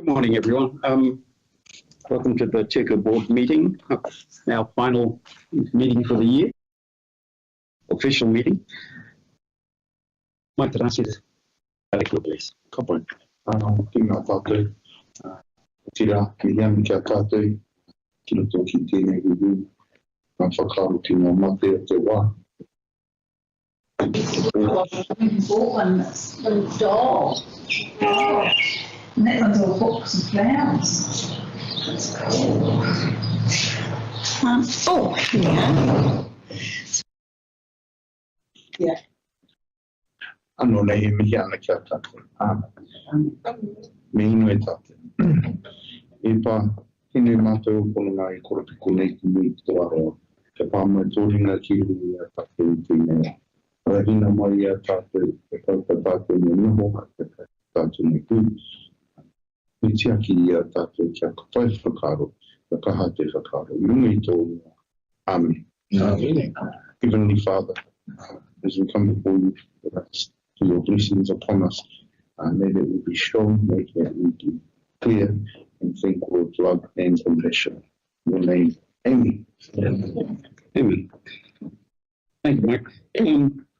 Good morning, everyone. Welcome to the Hiku board meeting, our final meeting for the year, official meeting. Mike, did I see this? Please. Kapai. Ki ngā tātou. Tira, ki hiam kia tātou. Kino tōki tēnei huhu. Ngā whakaro ki ngā mate o te wā. Bought one that's a little doll. Oh. And that one's all books and flowers. That's cool. Oh, yeah. Yeah. Anō nei he mihi ana kia tātou. Me ino e tātou. E pā, hinu mātou pononga I korapiko nei ki mui ki tō aroa. Te pāmai tōringa ki hui a tātou I tēnei. Rahina mai a tātou, e kauta tātou me noho, e tātou me kui. Me tia ki a tātou kia kapai whakaro, ka kaha te whakaro. I runga I tō Amen. Amen. Heavenly Father, as we come before you, to your blessings upon us, may that we be shown, may that we be clear and think with love and compassion. In your name, Amen. Amen. Thank you, Mike.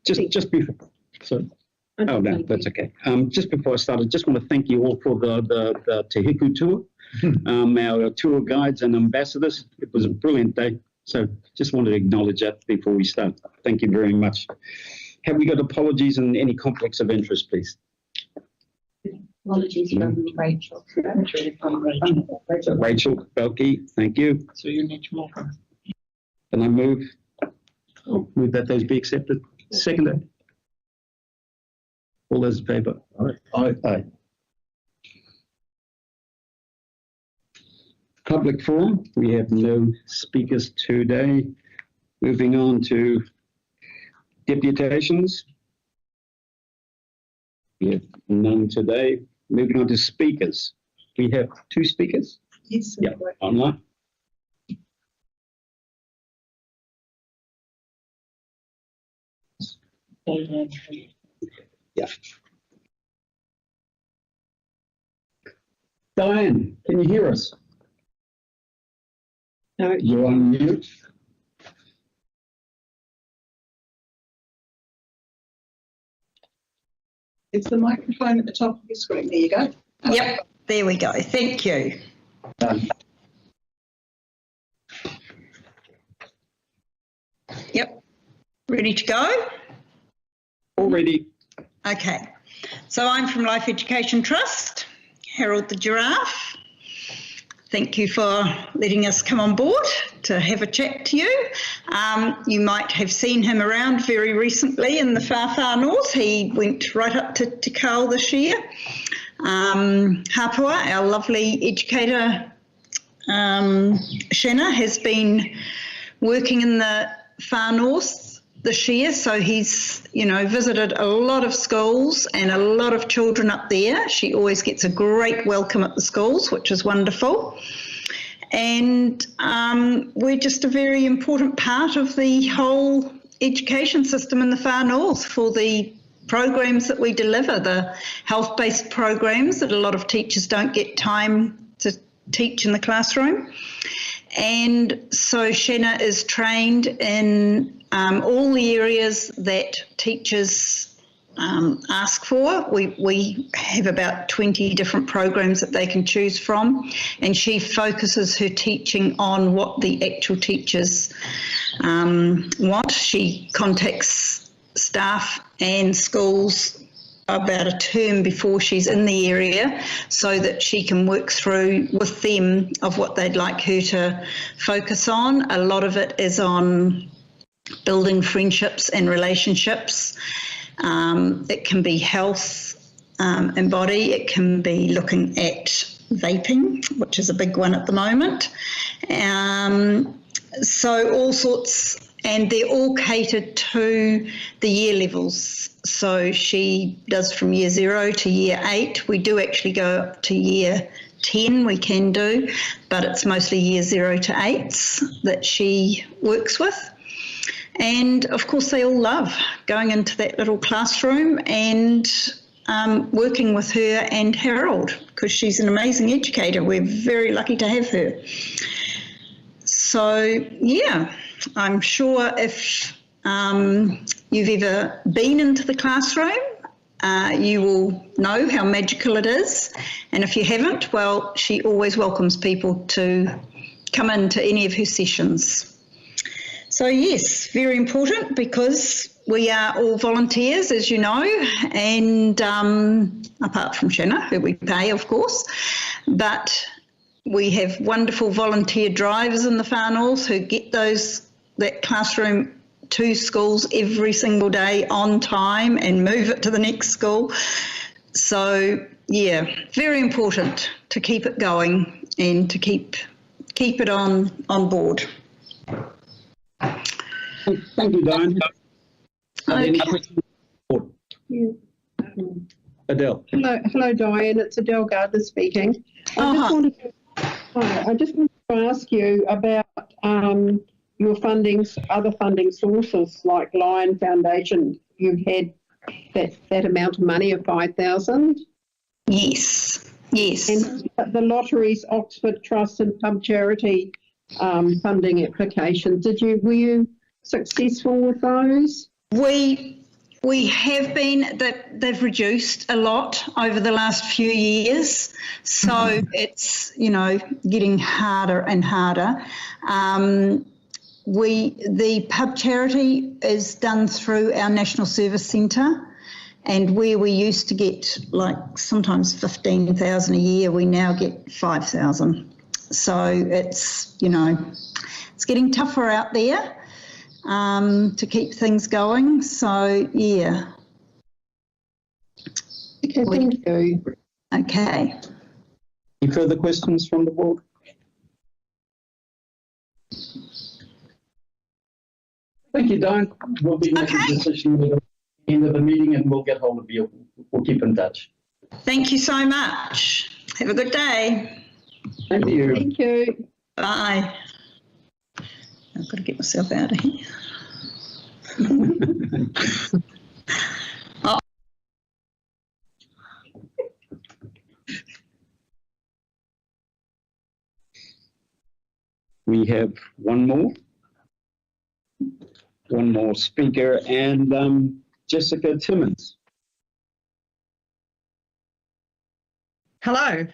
Just before, so, oh no, that's okay. Just before I start, I just want to thank you all for the Te Hiku tour, our tour guides and ambassadors. It was a brilliant day, so just wanted to acknowledge that before we start. Thank you very much. Have we got apologies and any conflicts of interest, please? Apologies from Rachel. Rachel, Belky, thank you. So you need more. Can I move that those be accepted? Seconded. All those in favour? Aye. Aye. Public forum, we have no speakers today. Moving on to deputations. We have none today. Moving on to speakers. We have 2 speakers. Yes. Yeah, online. Yeah. Diane, can you hear us? No. You're on mute. It's the microphone at the top of your screen. There you go. Yep, there we go. Thank you. Yep. Ready to go? Already. Okay. So I'm from Life Education Trust, Harold the Giraffe. Thank you for letting us come on board to have a chat to you. You might have seen him around very recently in the far, far north. He went right up to Te Kao this year. Hapua, our lovely educator, Shanna, has been working in the far north this year, so he's, visited a lot of schools and a lot of children up there. She always gets a great welcome at the schools, which is wonderful. And we're just a very important part of the whole education system in the far north for the programs that we deliver, the health-based programs that a lot of teachers don't get time to teach in the classroom. And so Shanna is trained in all the areas that teachers ask for. We have about 20 different programs that they can choose from, and she focuses her teaching on what the actual teachers want. She contacts staff and schools about a term before she's in the area so that she can work through with them of what they'd like her to focus on. A lot of it is on building friendships and relationships. It can be health and body. It can be looking at vaping, which is a big one at the moment. So all sorts, and they're all catered to the year levels. So she does from year 0 to year 8. We do actually go up to year 10, we can do, but it's mostly year 0 to 8s that she works with. And of course they all love going into that little classroom and working with her and Harold, because she's an amazing educator. We're very lucky to have her. So, yeah, I'm sure if you've ever been into the classroom, you will know how magical it is. And if you haven't, well, she always welcomes people to come into any of her sessions. So, yes, very important because we are all volunteers, as you know, and apart from Shanna, who we pay, of course, but we have wonderful volunteer drivers in the far north who get that classroom to schools every single day on time and move it to the next school. So, yeah, very important to keep it going and to keep it on board. Thank you, Diane. Any questions? Adele. Hello, Diane. It's Adele Gardner speaking. I just wanted to ask you about your other funding sources like Lion Foundation. You've had that amount of money of 5,000. Yes. And the lotteries, Oxford Trust, and Pub Charity funding applications. Were you successful with those? We have been. They've reduced a lot over the last few years, so it's getting harder and harder. The pub charity is done through our National Service Centre, and where we used to get like sometimes 15,000 a year, we now get 5,000. So it's it's getting tougher out there to keep things going. So yeah. Okay, thank you. Okay. Any further questions from the board? Thank you, Diane. We'll be making a decision at the end of the meeting and we'll get hold of you. We'll keep in touch. Thank you so much. Have a good day. Thank you. Thank you. Bye. I've got to get myself out of here. We have one more speaker, and Jessica Timmins. Hello,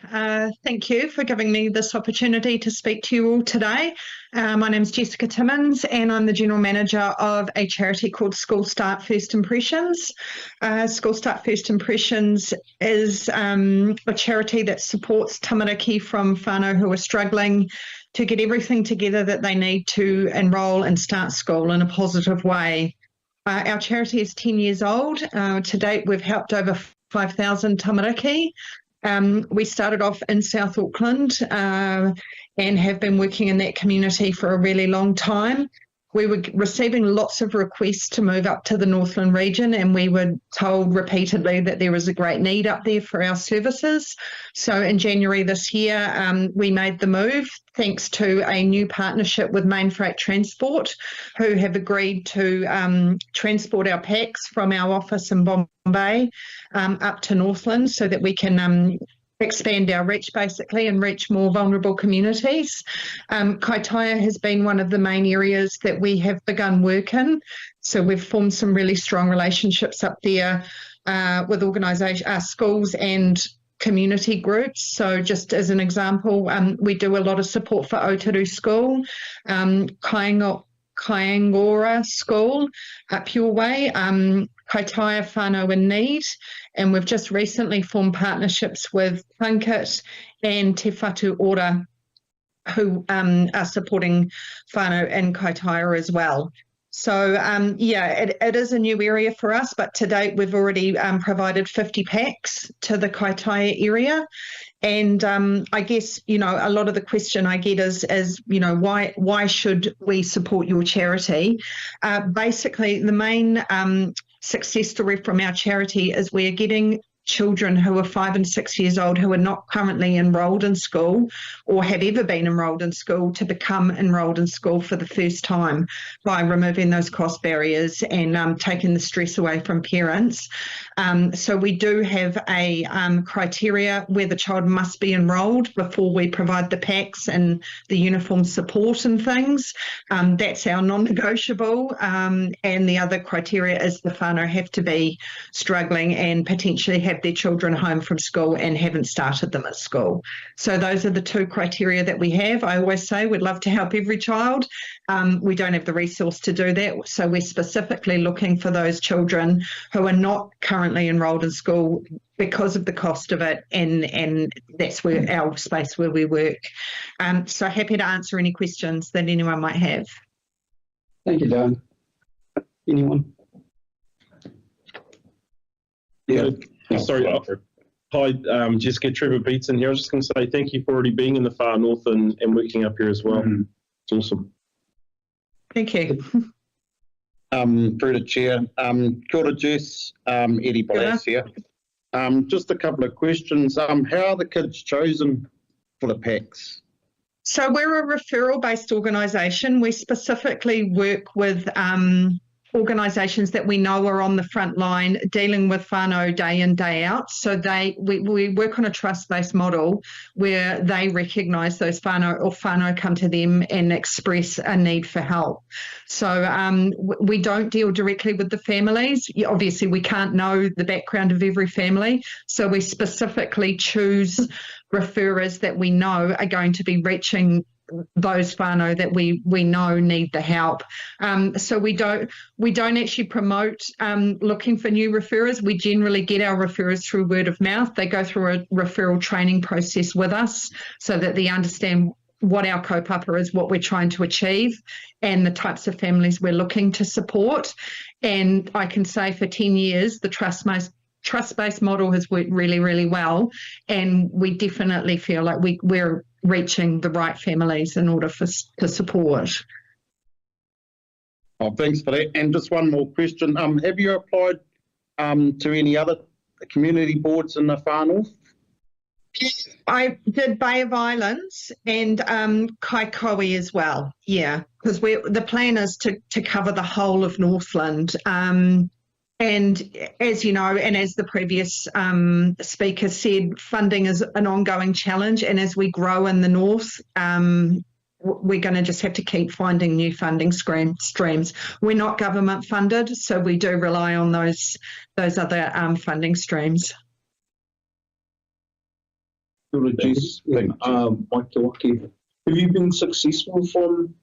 thank you for giving me this opportunity to speak to you all today. My name is Jessica Timmins and I'm the General Manager of a charity called School Start First Impressions. School Start First Impressions is a charity that supports tamariki from whānau who are struggling to get everything together that they need to enrol and start school in a positive way. Our charity is 10 years old. To date, we've helped over 5,000 tamariki. We started off in South Auckland and have been working in that community for a really long time. We were receiving lots of requests to move up to the Northland region, and we were told repeatedly that there was a great need up there for our services. So in January this year, we made the move thanks to a new partnership with Main Freight Transport, who have agreed to transport our packs from our office in Bombay up to Northland so that we can expand our reach basically and reach more vulnerable communities. Kaitaia has been one of the main areas that we have begun work in. So we've formed some really strong relationships up there with schools and community groups. So just as an example, we do a lot of support for Otaru School, Kaiangora School up your way, Kaitaia Whānau in Need, and we've just recently formed partnerships with Plunkett and Te Whatu Ora, who are supporting whānau in Kaitaia as well. So, it is a new area for us, but to date we've already provided 50 packs to the Kaitaia area. And I guess, a lot of the question I get is why should we support your charity? Basically, the main success story from our charity is we are getting children who are 5 and 6 years old who are not currently enrolled in school or have ever been enrolled in school to become enrolled in school for the first time by removing those cost barriers and taking the stress away from parents. So we do have a criteria where the child must be enrolled before we provide the packs and the uniform support and things. That's our non-negotiable. And the other criteria is the whānau have to be struggling and potentially have their children home from school and haven't started them at school. So those are the two criteria that we have. I always say we'd love to help every child. We don't have the resource to do that. So we're specifically looking for those children who are not currently enrolled in school because of the cost of it, and that's where our space where we work. So happy to answer any questions that anyone might have. Thank you, Darren. Anyone? Yeah. Sorry. Hi, Jessica. Trevor Beatson here. I was just going to say thank you for already being in the far north and working up here as well. It's awesome. Thank you. Through the chair. Kia ora, Jess. Eddie Blass here. Just a couple of questions. How are the kids chosen for the packs? So we're a referral-based organisation. We specifically work with organisations that we know are on the front line dealing with whānau day in, day out. So we work on a trust-based model where they recognise those whānau come to them and express a need for help. So we don't deal directly with the families. Obviously, we can't know the background of every family. So we specifically choose referrers that we know are going to be reaching those whānau that we know need the help. So we don't actually promote looking for new referrers. We generally get our referrers through word of mouth. They go through a referral training process with us so that they understand what our kaupapa is, what we're trying to achieve, and the types of families we're looking to support. And I can say for 10 years, the trust-based model has worked really, really well, and we definitely feel like we're reaching the right families in order to support. Oh, thanks for that. And just one more question. Have you applied to any other community boards in the far north? I did Bay of Islands and Kaikoui as well, yeah, because the plan is to cover the whole of Northland. And as you know, and as the previous speaker said, funding is an ongoing challenge. And as we grow in the north, we're going to just have to keep finding new funding streams. We're not government funded, so we do rely on those other funding streams. Have you been successful from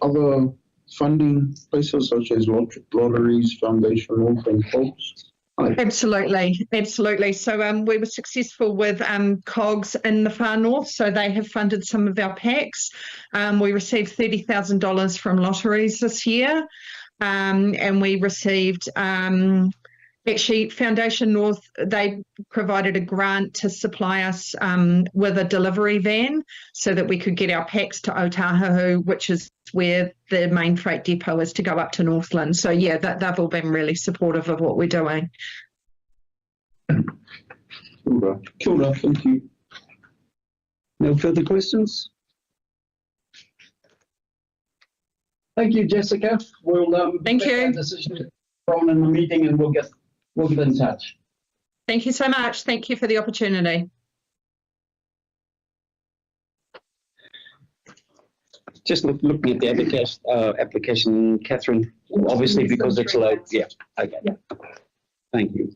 other funding places such as lotteries, foundational and COGS? Absolutely. So we were successful with COGS in the far north, so they have funded some of our packs. We received $30,000 from lotteries this year, and we received actually Foundation North, they provided a grant to supply us with a delivery van so that we could get our packs to Otahuhu, which is where the main freight depot is to go up to Northland. So yeah, they've all been really supportive of what we're doing. Kia ora, thank you. No further questions? Thank you, Jessica. We'll Thank make you. our decision on in the meeting, and we'll get in touch. Thank you so much. Thank you for the opportunity. Just looking at the application, Catherine, obviously because it's late. Yeah, okay. Yeah. Thank you.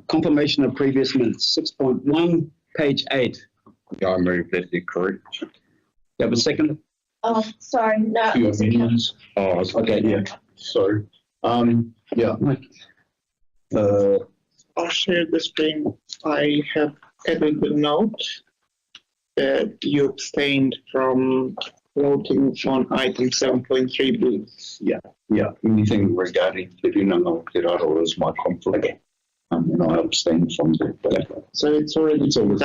Confirmation of previous minutes, 6.1, page 8. Yeah, I move that they're correct. You have a second? Oh, sorry, no. Few amendments. Oh, okay, yeah. So, yeah. I'll share the screen. I have added the note that you abstained from voting on item 7.3B. Yeah, anything regarding Te Rino Te Raro is my conflict. And I abstain from that. So it's already done.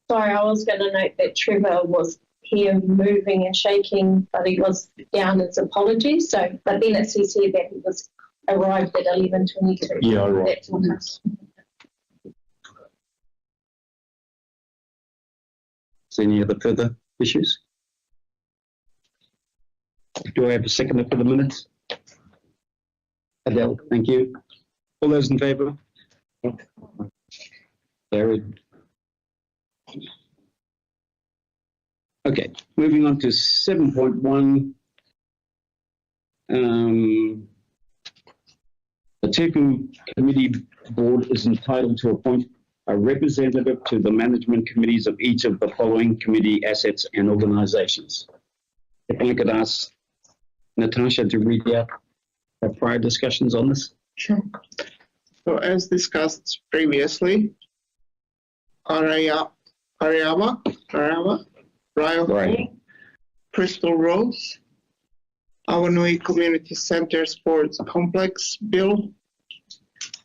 Sorry, I was going to note that Trevor was hear moving and shaking, but he was down as apologies. So, but then it says here that he was arrived at 11:22. Yeah, right. That's all that's- Is there any other further issues? Do I have a seconder for the minutes? Adele, thank you. All those in favour? Carried. Okay, moving on to 7.1. The Hiku Committee Board is entitled to appoint a representative to the management committees of each of the following committee assets and organisations. If I could ask Natasha to read out our prior discussions on this. Sure. So as discussed previously, Arayama, Ryle Right. Hall, Crystal Rose, Awanui Community Center Sports Complex, Bill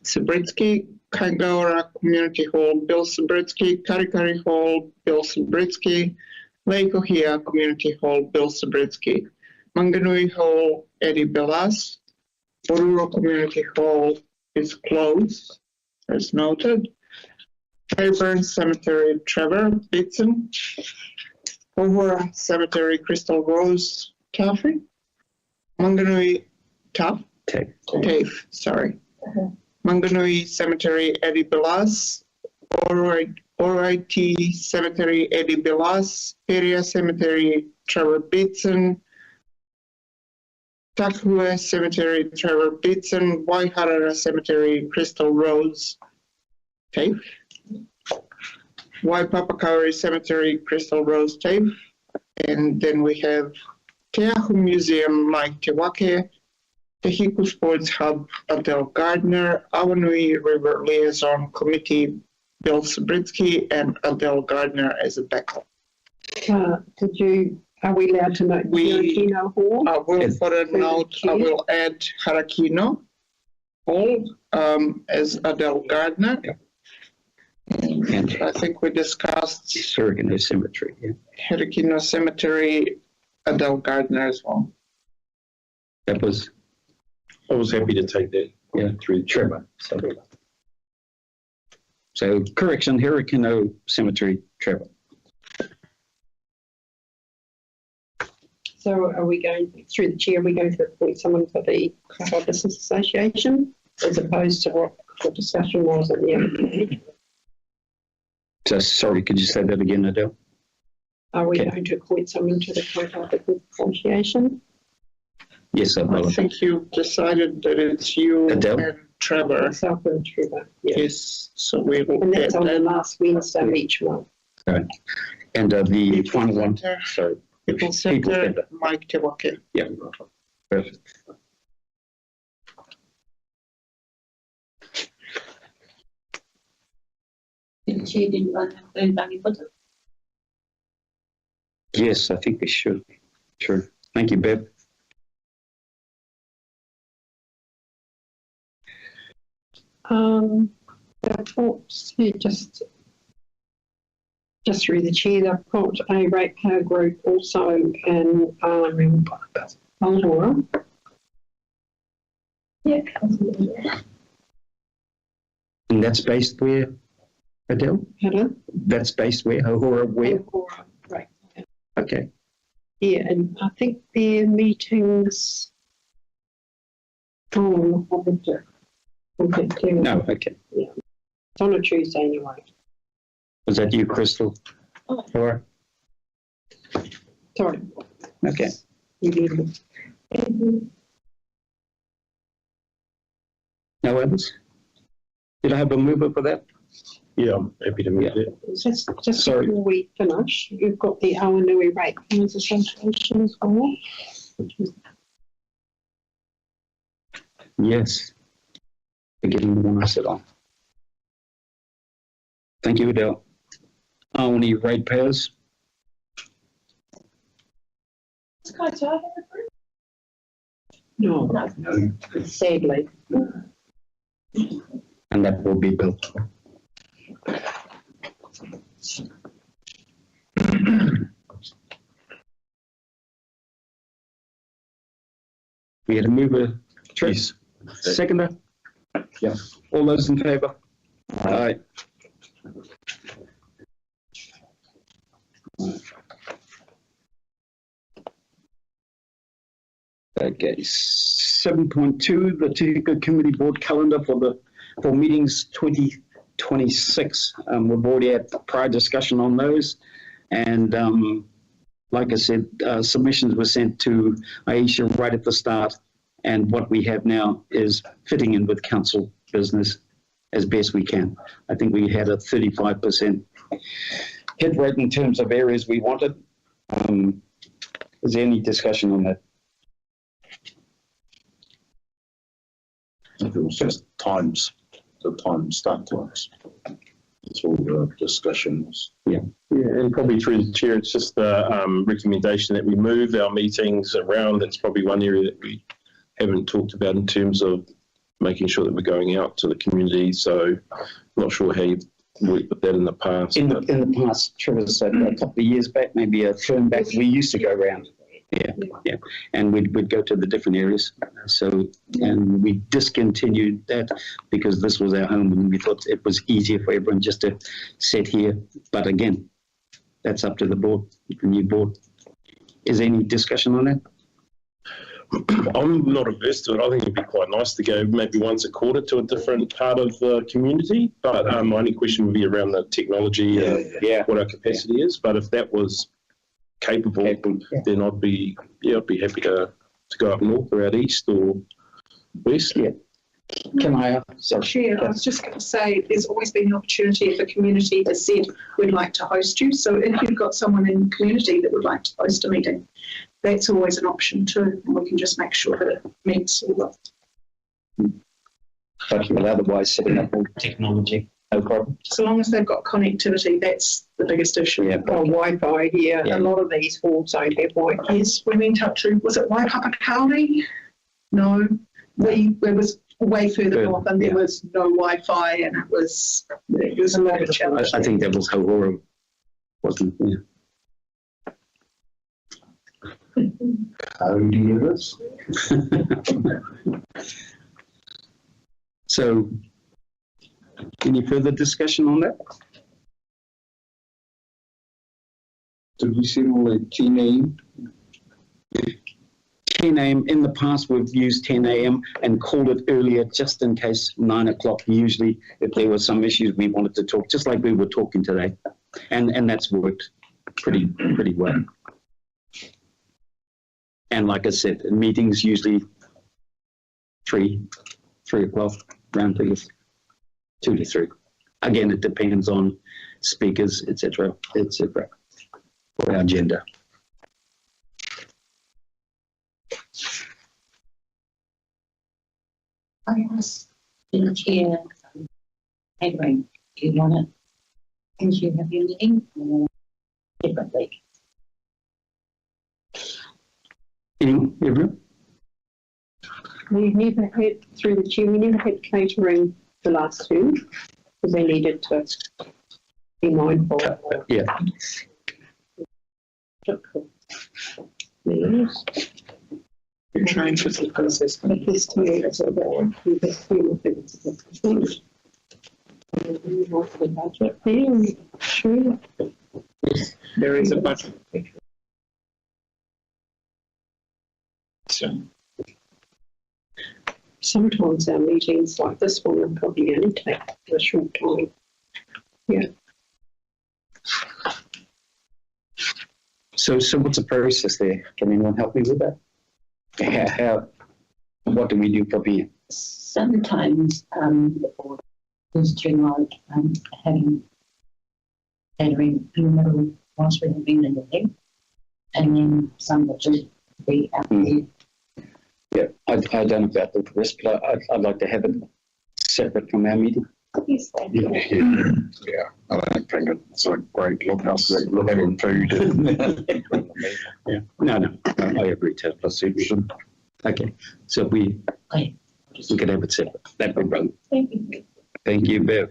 Subritsky, Kangaura Community Hall, Bill Subritsky, Karikari Hall, Bill Subritsky, Lake Ohia Community Hall, Bill Subritsky, Manganui Hall, Eddie Belas, Oruro Community Hall is closed, as noted. Fairburn Cemetery, Trevor Bitson. Pohora Cemetery, Crystal Rose, Taffy. Manganui, TAFE, sorry. Manganui Cemetery, Eddie Belas. ORIT Cemetery, Eddie Belas. Peria Cemetery, Trevor Bitson. Takua Cemetery, Trevor Bitson. Waiharara Cemetery, Crystal Rose, TAFE. Waipapakauri Cemetery, Crystal Rose, TAFE. And then we have Te Ahu Museum, Mike Tewake. The Hiku Sports Hub, Adele Gardner. Awanui River Liaison Committee, Bill Subritsky, and Adele Gardner as a backup. Are we allowed to note Harakino Hall? I will put a note, I will add Harakino Hall as Adele Gardner. And I think we discussed Harakino Cemetery, yeah. Harakino Cemetery, Adele Gardner as well. That was, I was happy to take that. yeah, through Trevor. So correction, Harakino Cemetery, Trevor. So are we going, through the chair, are we going to appoint someone for the Kaiwha Business Association as opposed to what the discussion was at the end? Just sorry, could you say that again, Adele? Are we Okay. going to appoint someone to the Kaiwha Business Association? Yes, I Adele. think you decided that it's you Adele? and Trevor. Myself and Trevor, yeah. Yes, so we will And add that's on the that. last Wednesday of each month. Right. And the final one, Center, sorry. People People Center, Center. Mike Tewake. Yeah, perfect. Yes, I think we should. Sure. Thank you, Bev. The reports, yeah, just through the chair, they've got a ratepayer group also in Maldora. Yeah. And that's based where, Adele? Pardon? That's based where? Hohora where? Maldora, right. Okay. Yeah, and I think their meetings. Oh, I think so. No, okay. It's on a Tuesday anyway. Was that you, Crystal? Or? Sorry. Okay. No others? Did I have a mover for that? Yeah, I'm happy to move it. Just Sorry. before we finish, you've got the Awanui Ratepayers Association as well. Yes. Beginning the one I said on. Thank you, Adele. Only ratepayers. No, sadly. And that will be built. We had a mover, Trish. Yes. Seconder? Yeah. All those in favour? Aye. Okay, 7.2, the Te Hiku Committee Board calendar for meetings 2026. We've already had prior discussion on those, and like I said, submissions were sent to Aisha right at the start, and what we have now is fitting in with council business as best we can. I think we had a 35% hit rate in terms of areas we wanted. Is there any discussion on that? I think it was just start times. That's all the discussion was. Yeah, and probably through the chair, it's just the recommendation that we move our meetings around. That's probably one area that we haven't talked about in terms of making sure that we're going out to the community. So I'm not sure how you've worked with that in the past. In the past, Trevor said a couple of years back, maybe a term back, we used to go around. Yeah. And we'd go to the different areas. So, and we discontinued that because this was our home and we thought it was easier for everyone just to sit here. But again, that's up to the board, the new board. Is there any discussion on that? I'm not averse to it. I think it'd be quite nice to go maybe once a quarter to a different part of the community. But my only question would be around the technology, what our capacity is. But if that was capable, then I'd be happy to go up north or out east or west. Yeah. Can I? Chair, I was just going to say, there's always been an opportunity if a community has said we'd like to host you. So if you've got someone in the community that would like to host a meeting, that's always an option too, and we can just make sure that it meets all the. But otherwise, setting up all technology, no problem. So long as they've got connectivity, that's the biggest issue. Yeah. Or Wi-Fi here. Yeah. A lot of these halls don't have Wi-Fi. Yes, we went up to, was it Waipapakauri? No, it was way further north and there was no Wi-Fi and it was a lot of challenge. I think that was Haura, wasn't it? Yeah. So, any further discussion on that? Did we see all the 10 a.m.? 10 a.m. In the past, we've used 10 a.m. and called it earlier just in case 9 o'clock. Usually, if there were some issues we wanted to talk, just like we were talking today, and that's worked pretty well. And like I said, meetings usually 3 o'clock, round figures, 2 to 3. Again, it depends on speakers, etc., for our agenda. I asked the chair, Adrian, do you want it? Can you have your meeting or separately? Anyone? Everyone? We never had, through the chair, we never had catering the last two because they needed to be mindful. Yeah. Yes. You're trying for the process. But this to me is a bit, we have few things to finish. The budget there, sure. There is a budget. So, Sometimes our meetings like this one will probably only take a short time. Yeah. So what's the process there? Can anyone help me with that? What do we do from here? Sometimes the board is to like having catering in the middle whilst we're having the meeting, and then some will just be out there. Yeah, I don't know about the rest, but I'd like to have it separate from our meeting. Yes, yeah, I don't think it's a great look after having food. Yeah, no, I agree to plus should. Okay, so we could have it separate. That'd be brilliant. Thank you. Thank you, Bev.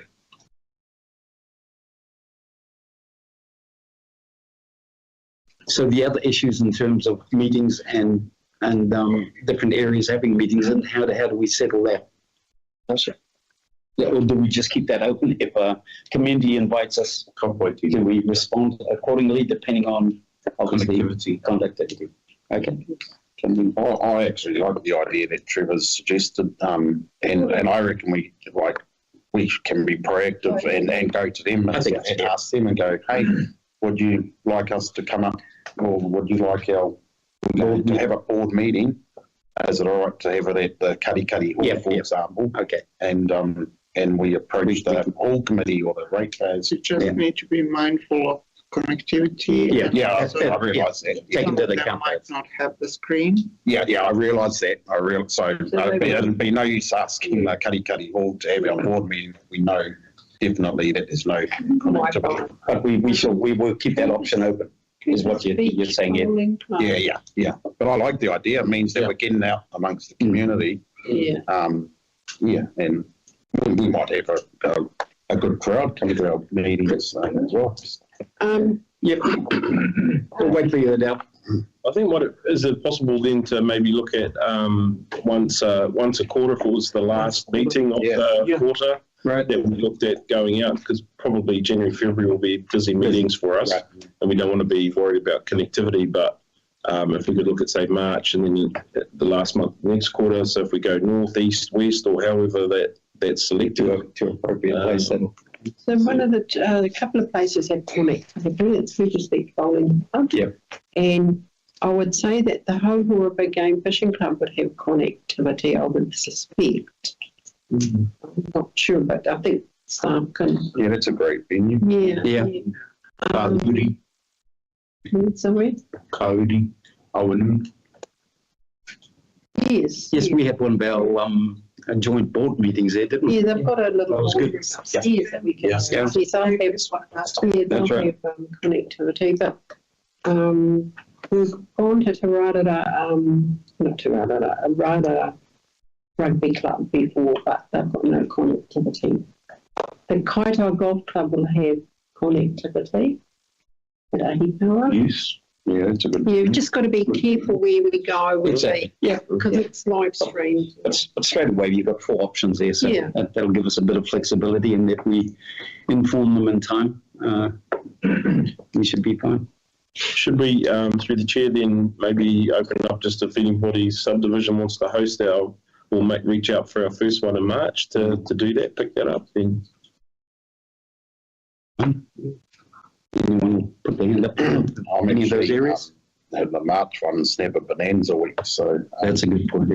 So the other issues in terms of meetings and and different areas having meetings, and how do we settle that? Yeah, or do we just keep that open? If a community invites us, do we respond accordingly depending on obviously conductivity? Okay. I actually like the idea that Trevor's suggested, and I reckon we can be proactive and go to them and ask them and go, hey, would you like us to come up, or would you like to have a board meeting? Is it all right to have it at the Kari Hall, for example? Okay. And we approach the hall committee or the ratepayers. You just need to be mindful of connectivity. I realise that. Take into They account might not have the screen. I realise that. So it'd be no use asking the Kari Hall to have our board meeting. We know definitely that there's no connectivity. But we will keep that option open, is what you're saying. Yeah. But I like the idea. It means that we're getting out amongst the community. And we might have a good crowd come to our meetings as well. We'll wait for you now. I think is it possible then to maybe look at once a quarter, if it was the last meeting of the quarter, right, that we looked at going out, because probably January, February will be busy meetings for us, and we don't want to be worried about connectivity. But if we could look at, say, March and then the last month, next quarter, so if we go north, east, west, or however that's selected to appropriate place. So one of the couple of places have connectivity. It's Ridgerspeak Bowling Club. And I would say that the Hohora Big Game Fishing Club would have connectivity, I would suspect. I'm not sure, but I think staff can. Yeah, that's a great venue. Cody. Somewhere? Cody. Yes. Yes, we had one of our joint board meetings there, didn't we? Yeah, they've got a little office upstairs that we can see. So they'll have connectivity, but we've gone to Tararara Rugby Club before, but they've got no connectivity. The Kaitoa Golf Club will have connectivity at Ahipawa. Yes. Yeah, that's a good. You've just got to be careful where we go with Exactly. because it's live streamed. But straight away, you've got 4 options there, so that'll give us a bit of flexibility, and if we inform them in time, we should be fine. Should we, through the chair, then maybe open up just if anybody subdivision wants to host reach out for our first one in March to do that, pick that up then. Anyone put their hand up on any of those areas? The March one's never Bonanza week, so that's a good point.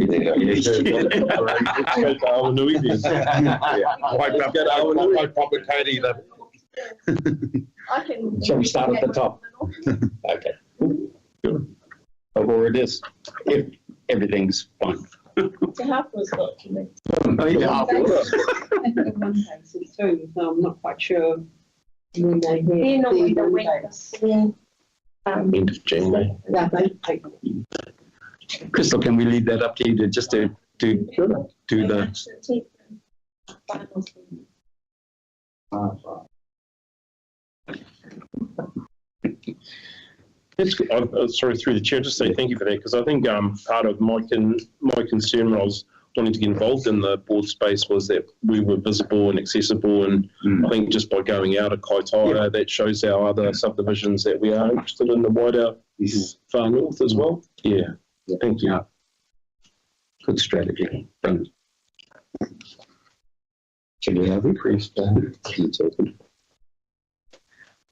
Shall we start at the top? Okay. Or it is, if everything's fine. The half was documented. One cases too, so I'm not quite sure. They're not in the week. End of January. Crystal, can we leave that up to you to just do the. Sorry, through the chair, just say thank you for that, because I think part of my concern when I was wanting to get involved in the board space was that we were visible and accessible, and I think just by going out of Kaitoa, that shows our other subdivisions that we are interested in the wider far north as well. Thank you. Good strategy. Should we have increased it's open?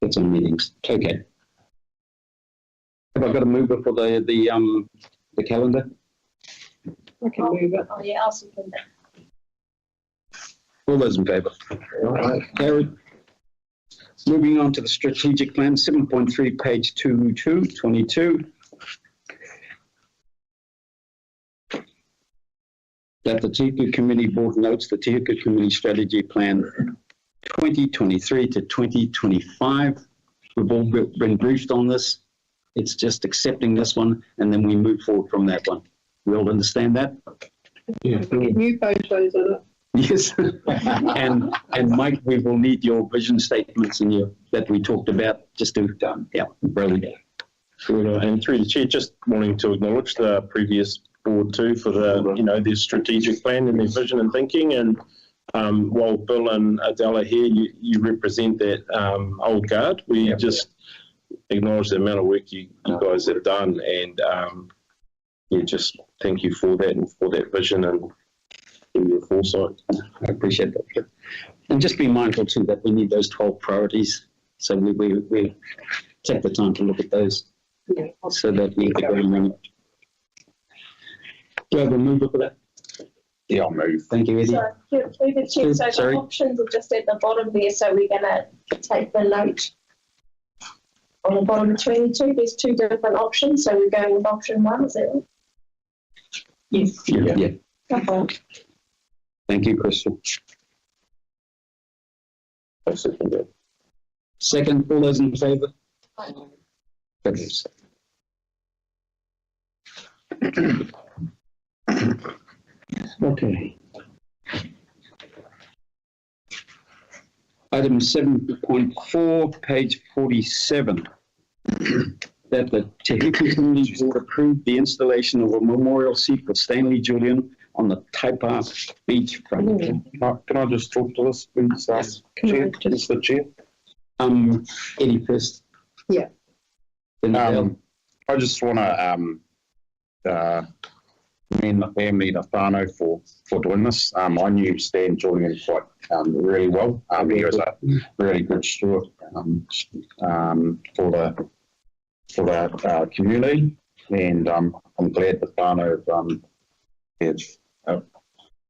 It's on meetings. Okay. Have I got a mover for the calendar? I can move it. Oh, yeah, I'll second that. All those in favour? All right. Carried. Moving on to the strategic plan, 7.3, page 22. That the Hiku Community Board notes the Hiku Community Strategy Plan 2023 to 2025. We've all been briefed on this. It's just accepting this one, and then we move forward from that one. We all understand that? Yeah. Get new photos on it. Yes. and Mike, we will need your vision statements and that we talked about just to brilliant. And through the chair, just wanting to acknowledge the previous board too for their strategic plan and their vision and thinking. And while Bill and Adela here, you represent that old guard. We just acknowledge the amount of work you guys have done, and just thank you for that and for that vision and your foresight. I appreciate that. And just be mindful too that we need those 12 priorities. So we take the time to look at those so that we can go and run it. Do I have a move for that? Yeah, I'll move. Thank you, Eddie. So the Sorry. options are just at the bottom there, so we're going to take the note on the bottom between the two. There's two different options, so we're going with option 1, is that right? Yes. Yeah. Okay. Thank you, Crystal. Second, all those in favour? Okay. Item 7.4, page 47. That the Te Hiku Community Board approved the installation of a memorial seat for Stanley Julian on the Taipa beach front. Can I just talk to this, please? Yes. Chair, just the chair. Eddie first. Yeah. Then Dale. I just want to commend the family, the whānau for doing this. I knew Stan Julian quite really well. He was a really good steward for the community, and I'm glad the whānau have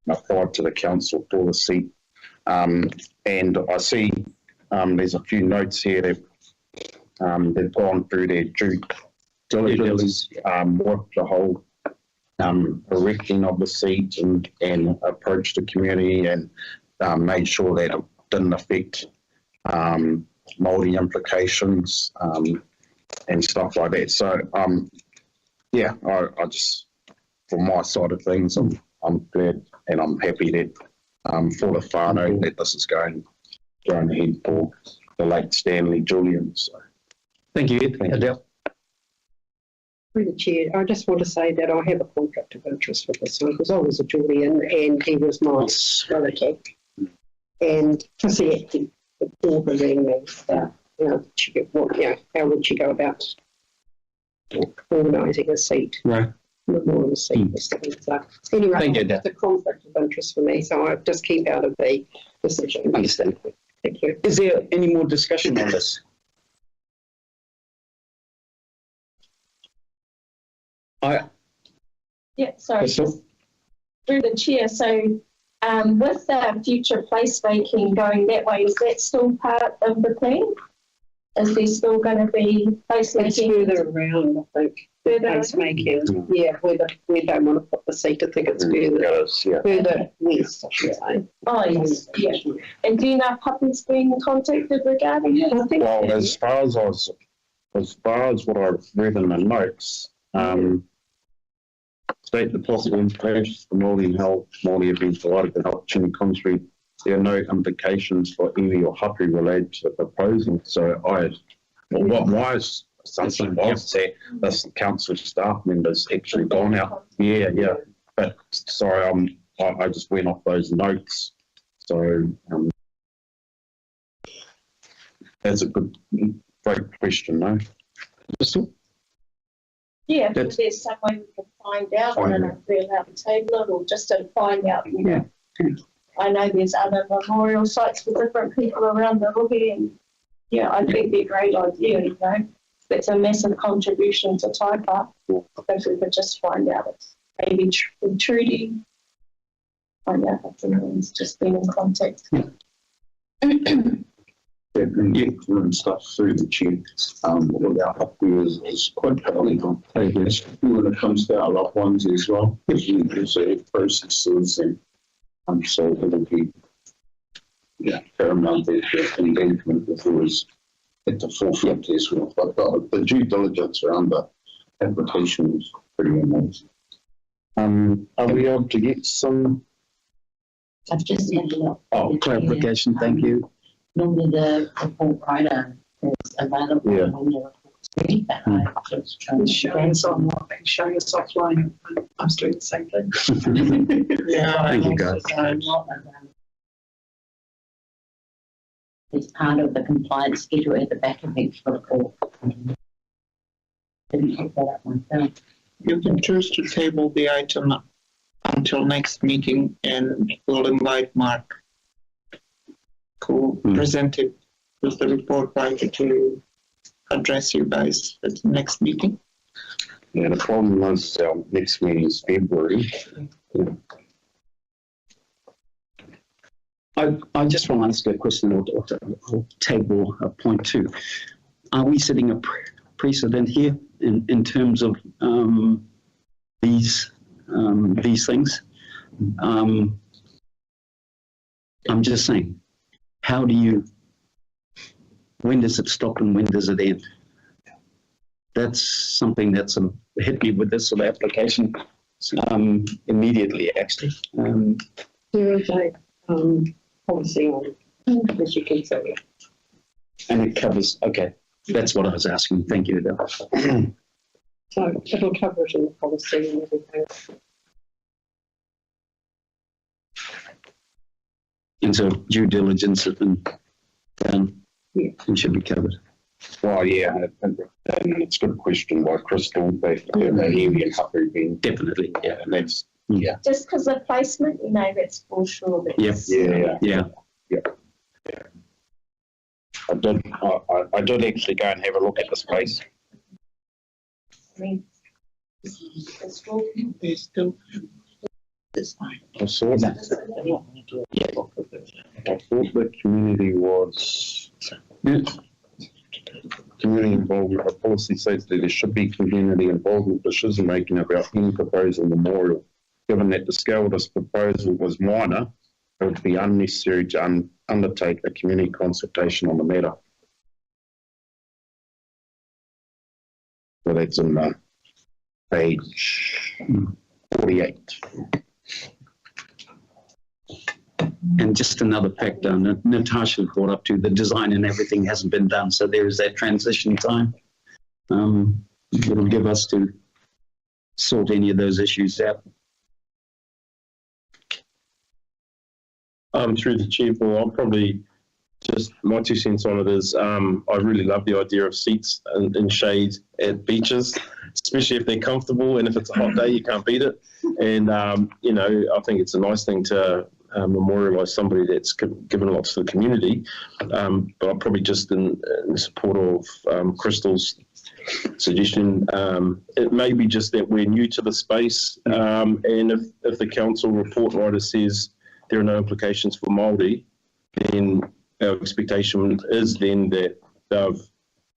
applied to the council for the seat. And I see there's a few notes here that they've gone through their due diligence with the whole erecting of the seat and approached the community and made sure that it didn't affect Māori implications and stuff like that. So I just, from my side of things, I'm glad and I'm happy that for the whānau that this is going ahead for the late Stanley Julian. So Thank you, Ed. Adele. Through the chair, I just want to say that I have a conflict of interest with this one because I was a Julian and he was my relative. And Chrissy actually before her rang me about, how would she go about organising a seat? Right. Memorial seat or something. So anyway, Thank you, it's a conflict of interest for me, so I just keep out of the decision. Understand. Thank you. Is there any more discussion on this? Sorry. Crystal? Through the chair, so with the future placemaking going that way, is that still part of the plan? Is there still going to be placemaking? It's further around, I think. Placemaking, yeah, where they want to put the seat, I think it's further west, I should say. Oh, yes, yeah. And do you know if Puppy's been contacted regarding it? I think well, as far as what I've read in the notes, state the possible implications for Māori and how Māori have been delighted to help Chini Country. There are no implications for iwi or hapu related to the proposal. So what my assumption was that this council staff members actually gone out. Yeah. But sorry, I just went off those notes. So that's a great question, no? yeah, if there's some way we can find out, I don't know if we're allowed to table it or just to find out, I know there's other memorial sites for different people around the rohi, and I think they're a great idea, It's a massive contribution to Taipa. I think we could just find out if maybe Trudy, find out if anyone's just been in contact. And stuff through the chair without hapu is quite challenging. When it comes to our loved ones as well, there's processes and so it'll be paramount that engagement with was at the forefront as well. But the due diligence around the application is pretty amazing. Are we able to get some? I've just had a look. Clarification, thank you. Normally the report writer is available when the report's really that I just trying He's showing us online, he's showing us offline. I was doing the same thing. Yeah. Thank you, guys. It's part of the compliance schedule at the back of each report. Didn't pick that up myself. You can choose to table the item until next meeting, and we'll invite Mark, who presented with the report writer, to address you guys at the next meeting. Yeah, the problem was our next meeting is February. I just want to ask a question or table point 2. Are we setting a precedent here in terms of these things? I'm just saying, when does it stop and when does it end? That's something that's hit me with this sort of application immediately, actually. There is a policy on as you can say. And it covers, okay, that's what I was asking. Thank you, Adele. So it'll cover it in the policy and everything. And so due diligence has been done and should be covered. Well, yeah, and it's a good question by Crystal, but Iwi and Hiku being Definitely, yeah. and that's Just because of placement, that's for sure. Yeah. I did actually go and have a look at this place. I mean, it's for They still. I saw that. I thought the community was community involvement. The policy states that there should be community involvement decision making about any proposal memorial. Given that the scale of this proposal was minor, it would be unnecessary to undertake a community consultation on the matter. So that's in page 48. And just another factor, Natasha brought up to the design and everything hasn't been done. So there is that transition time. It'll give us to sort any of those issues out. Through the chair, well, I'll probably just, my 2 cents on it is I really love the idea of seats in shade at beaches, especially if they're comfortable, and if it's a hot day, you can't beat it. And, I think it's a nice thing to memorialise somebody that's given lots to the community. But I'm probably just in support of Crystal's suggestion. It may be just that we're new to the space, and if the council report writer says there are no implications for Māori, then our expectation is then that they've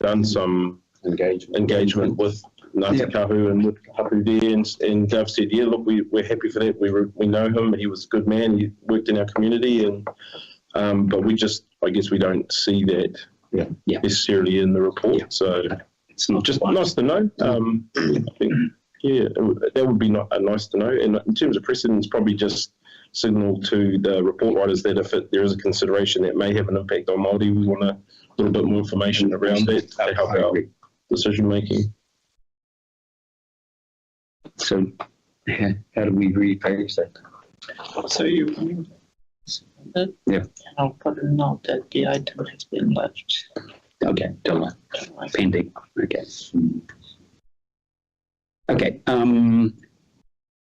done some engagement with Ngāti Kahu and with Hapu there, and they've said, yeah, look, we're happy for that. We know him. He was a good man. He worked in our community, and but I guess we don't see that necessarily in the report. So it's not just nice to know. I think, that would be nice to know. And in terms of precedence, probably just signal to the report writers that if there is a consideration that may have an impact on Māori, we want a little bit more information around that to help our decision making. So how do we rephrase that? So you. Yeah. I'll put a note that the item has been left. Okay, done. Pending. Okay. Okay.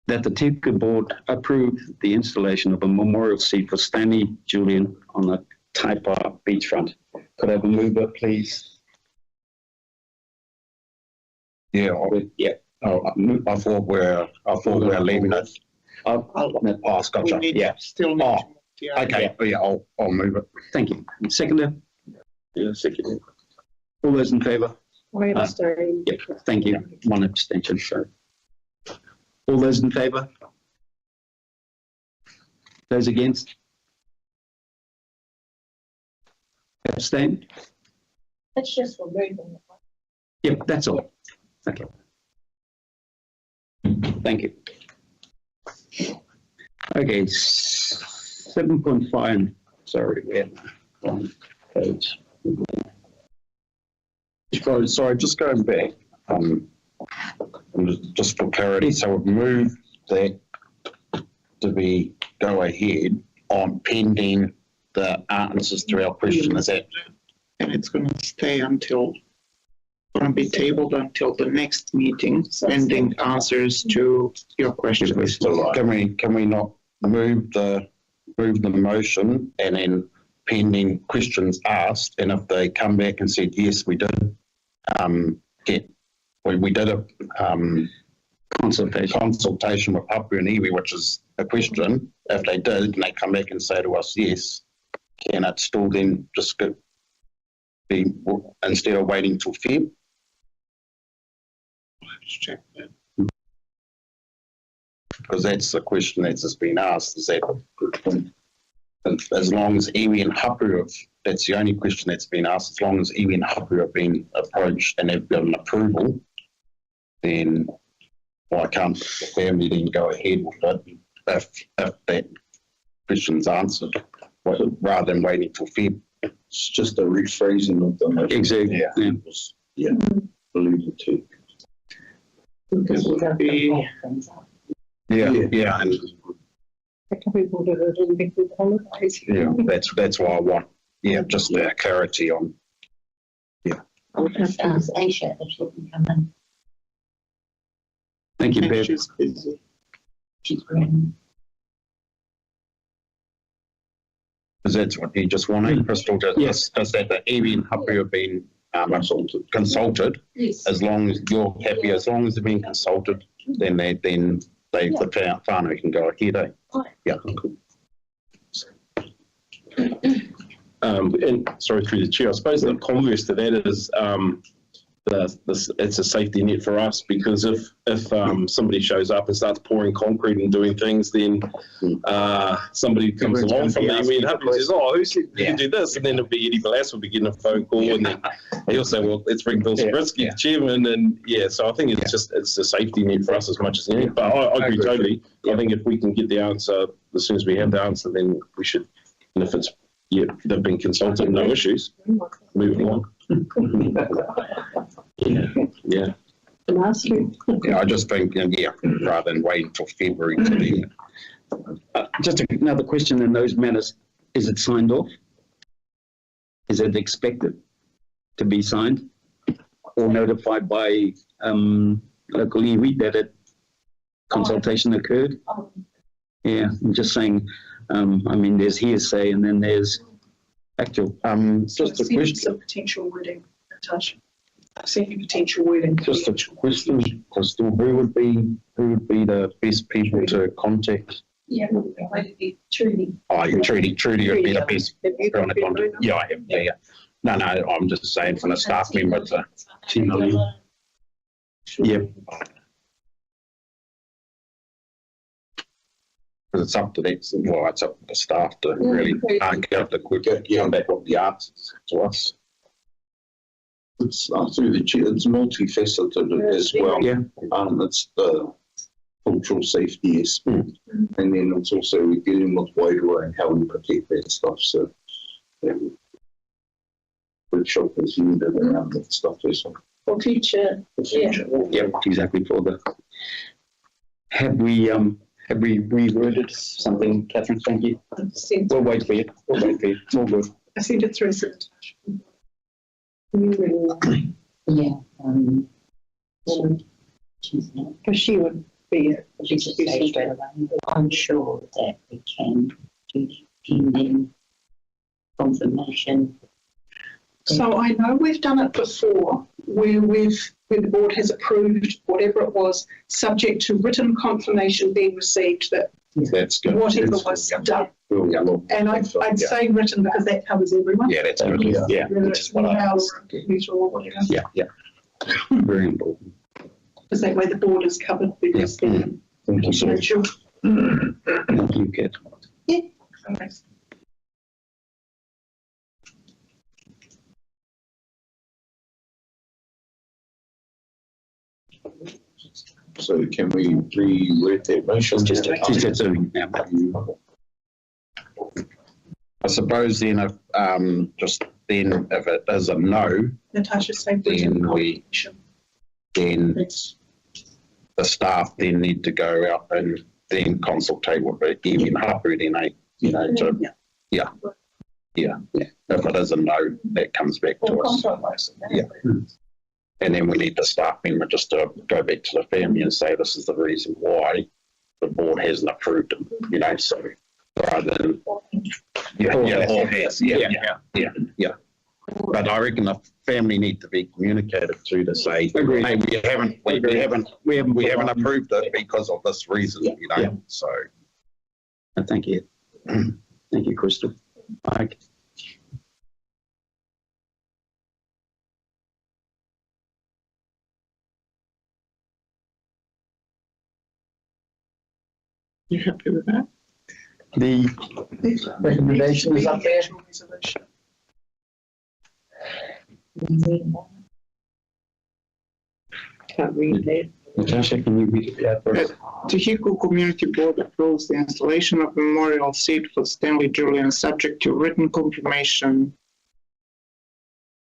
That the Hiku board approve the installation of a memorial seat for Stanley Julian on the Taipa beachfront. Could I have a mover, please? Yeah, I thought we're leaving it. Gotcha. Yeah. Still need to move the item. Okay. Yeah, I'll move it. Thank you. Seconder? Yeah, second. All those in favour? I abstain. Yep. Thank you. One abstention. So, all those in favour? Those against? Abstain? It's just removing it. Yep, that's all. Okay. Thank you. Okay, 7.5. Sorry, we're on page. So, sorry, just going back, just for clarity, so we've moved that to go ahead on pending the answers to our question, is that? And it's going to stay going to be tabled until the next meeting, pending answers to your questions. Can we not move the motion and then pending questions asked, and if they come back and said yes, we did we did a consultation with Hapu and Iwi, which is a question. If they did, and they come back and say to us yes, can it still then just be instead of waiting till Feb? Let's check that. Because that's the question that's just been asked, is that as long as iwi and Hapu that's the only question that's been asked, as long as iwi and Hapu have been approached and have got an approval, then why can't the family then go ahead with it if that question's answered, rather than waiting till Feb? It's just a rephrasing of the motion. Exactly. Yeah. Alluded to. It would be, Yeah, and A couple of people did it in big holidays. yeah, that's why I want just clarity on. I'll just ask Aisha if she can come in. Thank you, Bev. she's busy. She's brilliant. Because that's what you just wanted, Crystal. Yes, is that the iwi and Hapu have been consulted. Yes. As long as you're happy, as long as they've been consulted, then the whānau can go ahead, eh? Yeah. And sorry, through the chair, I suppose the converse to that is it's a safety net for us, because if somebody shows up and starts pouring concrete and doing things, then somebody comes along from the and says, "Oh, who said you can do this?" And then it'll be Eddie Belass will be getting a phone call, and then he'll say, "Well, let's bring Bill Zabriskie, the chairman." And so I think it's a safety net for us as much as anything. But I agree totally. I think if we can get the answer as soon as we have the answer, then we should. And if it's they've been consulted, no issues. Moving on. Yeah. I just think, rather than wait until February to then. Just another question in those matters. Is it signed off? Is it expected to be signed or notified by local iwi that consultation occurred? Yeah, I'm just saying, there's hearsay and then there's actual. Just a question. Some potential wording, Natasha. See potential wording. Just a question, Crystal. Who would be the best people to contact? Yeah, might be Trudy. Oh, Trudy would be the best people to contact. Yeah, I have. Yeah. No, I'm just saying from a staff member to team lead. Yep. Because it's up to them. Well, it's up to the staff to really get the come back with the answers to us. It's through the chair. It's multifaceted as well. Yeah. It's the cultural safety aspect, and then it's also we're dealing with wider and how we protect that stuff. So, workshop is needed around that stuff as well. For future. Yeah, exactly. For the. Have we reworded something, Catherine? Thank you. We'll wait for you. It's all good. I sent it through, Natasha. Yeah. Because she would be I'm sure that we can do pending confirmation. So I know we've done it before where the board has approved whatever it was, subject to written confirmation being received that That's good. whatever was done. And I'd say written because that covers everyone. Yeah, that's good. Yeah. Whether it's email or computer or whatever. Yeah. Very important. Because that way the board is covered because then Thank you, sir. sure. Thank you, Kat. Yeah. Okay. So can we reword that motion? Just doing now. I suppose then if, if it is a no, Natasha said then the staff then need to go out and then consultate with the iwi and hapu then, If it is a no, that comes back to us. Yeah. And then we need the staff member just to go back to the family and say, this is the reason why the board hasn't approved it, so rather than, or has, But I reckon the family need to be communicated to say, Agreed. hey, we haven't approved it because of this reason, so. Thank you. Thank you, Crystal. Mike. You happy with that? The recommendation is up there. Can't read that. Natasha, can you read it out first? The Hiku Community Board approves the installation of a memorial seat for Stanley Julian subject to written confirmation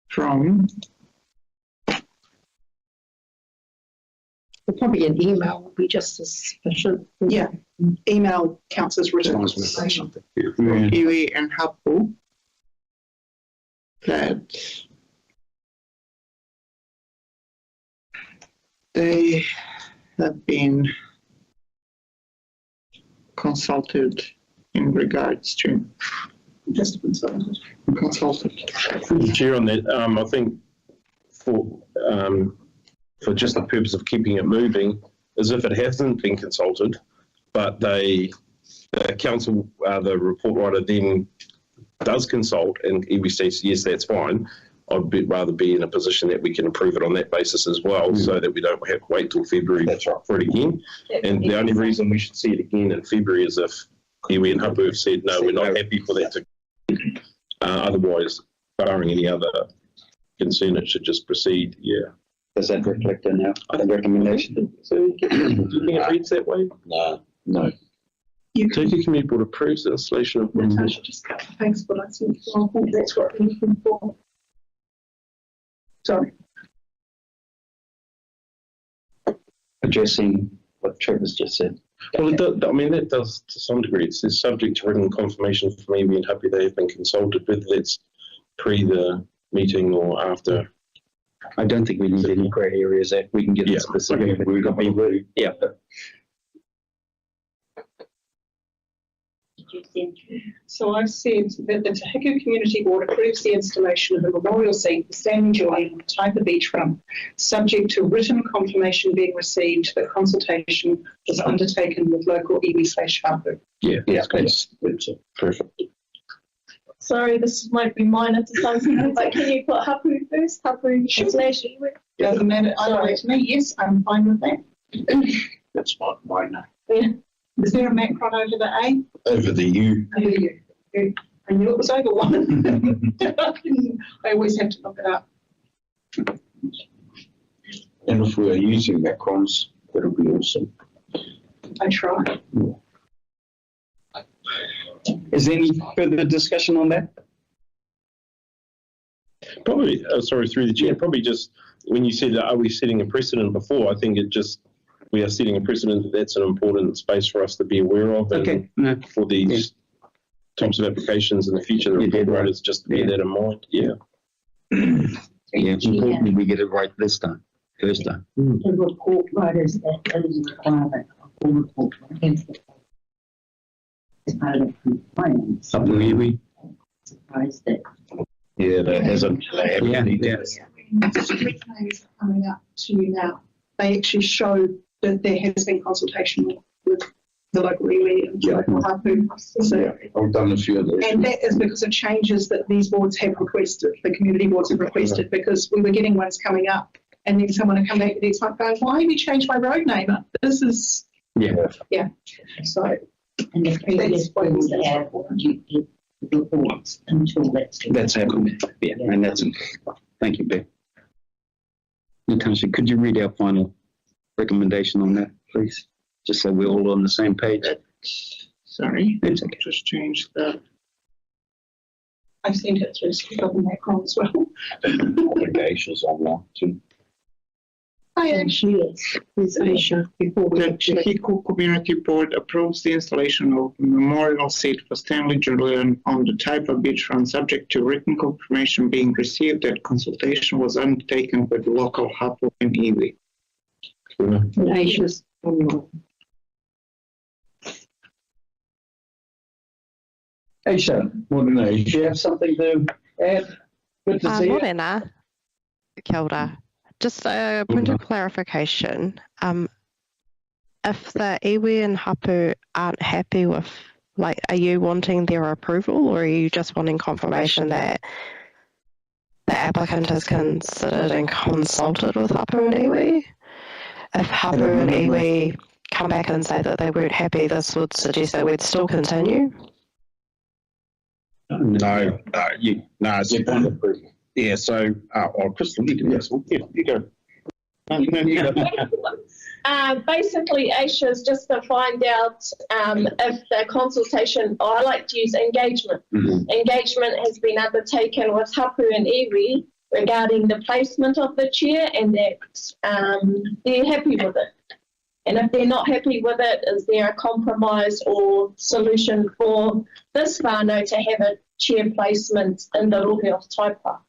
from Probably an email will be just as sufficient. Yeah, email counts as written confirmation. from iwi and hapu that they have been consulted in regards to Just consulted. Chair, on that, I think for just the purpose of keeping it moving, as if it hasn't been consulted, but the council, the report writer then does consult and iwi states, yes, that's fine. I'd rather be in a position that we can approve it on that basis as well, so that we don't have to wait till February for it again. And the only reason we should see it again in February is if iwi and hapu have said, no, we're not happy for that to. Otherwise, barring any other concern, it should just proceed. Yeah. Does that reflect in our recommendation? So do you think it reads that way? No. Turkey Community Board approves the installation of. Natasha just cut the face, but I think that's what we're looking for. Sorry. Addressing what Trevor's just said. Well, that does to some degree. It says subject to written confirmation from iwi and hapu they have been consulted, whether that's pre the meeting or after. I don't think we need any grey areas there. We can get it specific. Yeah. So I've said that the Te Hiku Community Board approves the installation of a memorial seat for Stanley Julian on the Taipa beachfront, subject to written confirmation being received that consultation was undertaken with local iwi/hapu. Yeah, That's perfect. Sorry, this might be minor to some people, but can you put hapu first? Hapu slash iwi? Doesn't matter either way to me. Yes, I'm fine with that. That's mine now. Yeah. Is there a macron over the A? Over the U. Over the U. Good. I knew it was over one. I always have to look it up. And if we are using macrons, that'll be awesome. I try. Is there any further discussion on that? Probably, sorry, through the chair, probably just when you said, are we setting a precedent before? I think we are setting a precedent that that's an important space for us to be aware of. And for these types of applications in the future, the report writers just to bear that in mind. Yeah. It's important we get it right this time, first time. The report writers, that is a requirement of all report writers. As part of compliance. Something iwi. Surprised that. Yeah, that hasn't. Three names coming up to you now. They actually show that there has been consultation with the local iwi and local hapu. So, I've done a few of those. and that is because of changes that these boards have requested, the community boards have requested, because we were getting ones coming up and then someone would come back the next month going, why have you changed my road name? This is, so. And the previous ones that have reports until That's happened. Yeah, and that's thank you, Beck. Natasha, could you read our final recommendation on that, please? Just so we're all on the same page. Sorry, It's okay. just change the I sent it through, so I've got Macron as well. Obligations online too. Hi, There's Aisha before we The Hiku Community Board approves the installation of a memorial seat for Stanley Julian on the Taipa beachfront, subject to written confirmation being received that consultation was undertaken with local Hapu and iwi. Aisha's online. Aisha, Morena, do you have something to add? Good to see you. Morena. Kia ora. Just a point of clarification. If the iwi and hapu aren't happy with, like, are you wanting their approval or are you just wanting confirmation that the applicant has considered and consulted with hapu and iwi? If hapu and iwi come back and say that they weren't happy, this would suggest that we'd still continue? No, it's upon approval. Yeah, so, Crystal, you can yes, you go. No, you go. Basically, Aisha is just to find out if the consultation, or I like to use engagement. Engagement has been undertaken with Hapu and Iwi regarding the placement of the chair, and that they're happy with it. And if they're not happy with it, is there a compromise or solution for this whānau to have a chair placement in the rohe of Taipa?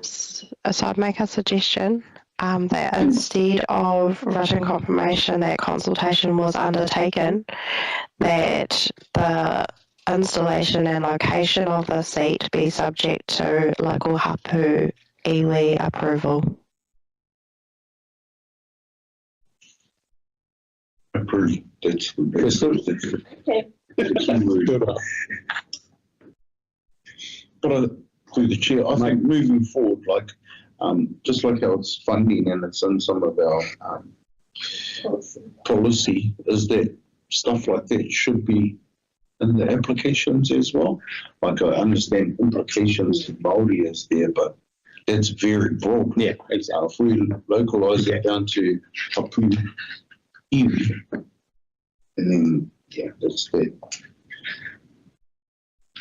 So I'd make a suggestion that instead of written confirmation that consultation was undertaken, that the installation and location of the seat be subject to local hapu iwi approval. Approved. That's Okay. But through the chair, I think moving forward, like just like how it's funding and it's in some of our policy, is that stuff like that should be in the applications as well. Like I understand implications to Māori is there, but that's very broad. Yeah, exactly. If we localise it down to hapu iwi, and then that's that.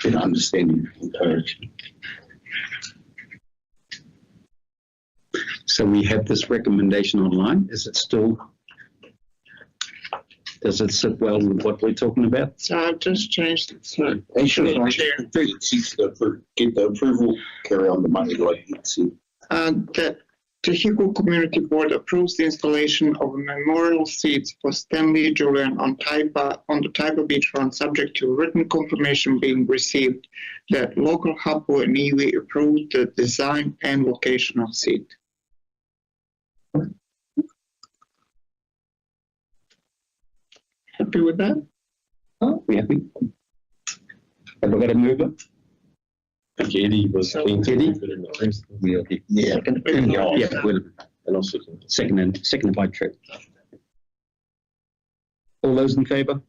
Better understanding, encouragement. So we have this recommendation online. Is it still, does it sit well with what we're talking about? So I've just changed it. So Actually, get the approval, carry on the money like you said. that the Hiku Community Board approves the installation of a memorial seat for Stanley Julian on the Taipa beachfront, subject to written confirmation being received that local hapu and iwi approved the design and location of seat. Happy with that? We happy? Have we got a mover? I think Eddie was keen to Eddie? put in the rest. Yeah. And also Seconded by Trip. All those in favour?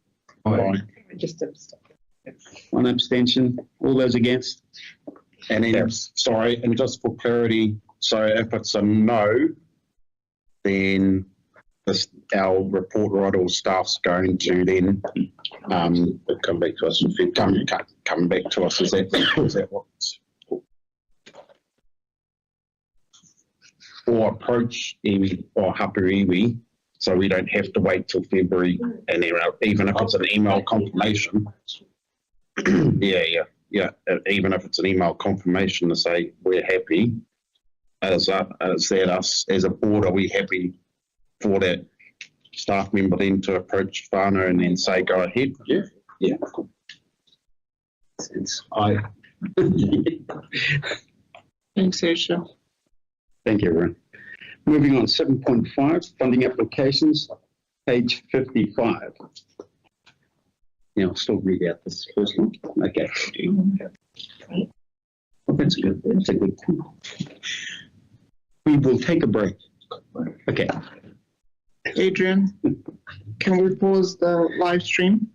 Just One abstention. All those against? And then, sorry, and just for clarity, so if it's a no, then our report writer or staff's going to then come back to us and come back to us. Is that what? Or approach iwi or hapu iwi, so we don't have to wait till February, and even if it's an email confirmation. Even if it's an email confirmation to say we're happy, as that us as a board, are we happy for that staff member then to approach whānau and then say go ahead? Yeah. Since I. Thanks, Aisha. Thank you, everyone. Moving on, 7.5, funding applications, page 55. Now, I'll still read out this first one. Okay. Well, that's good. That's a good thing. We will take a break. Okay. Adrian, can we pause the live stream?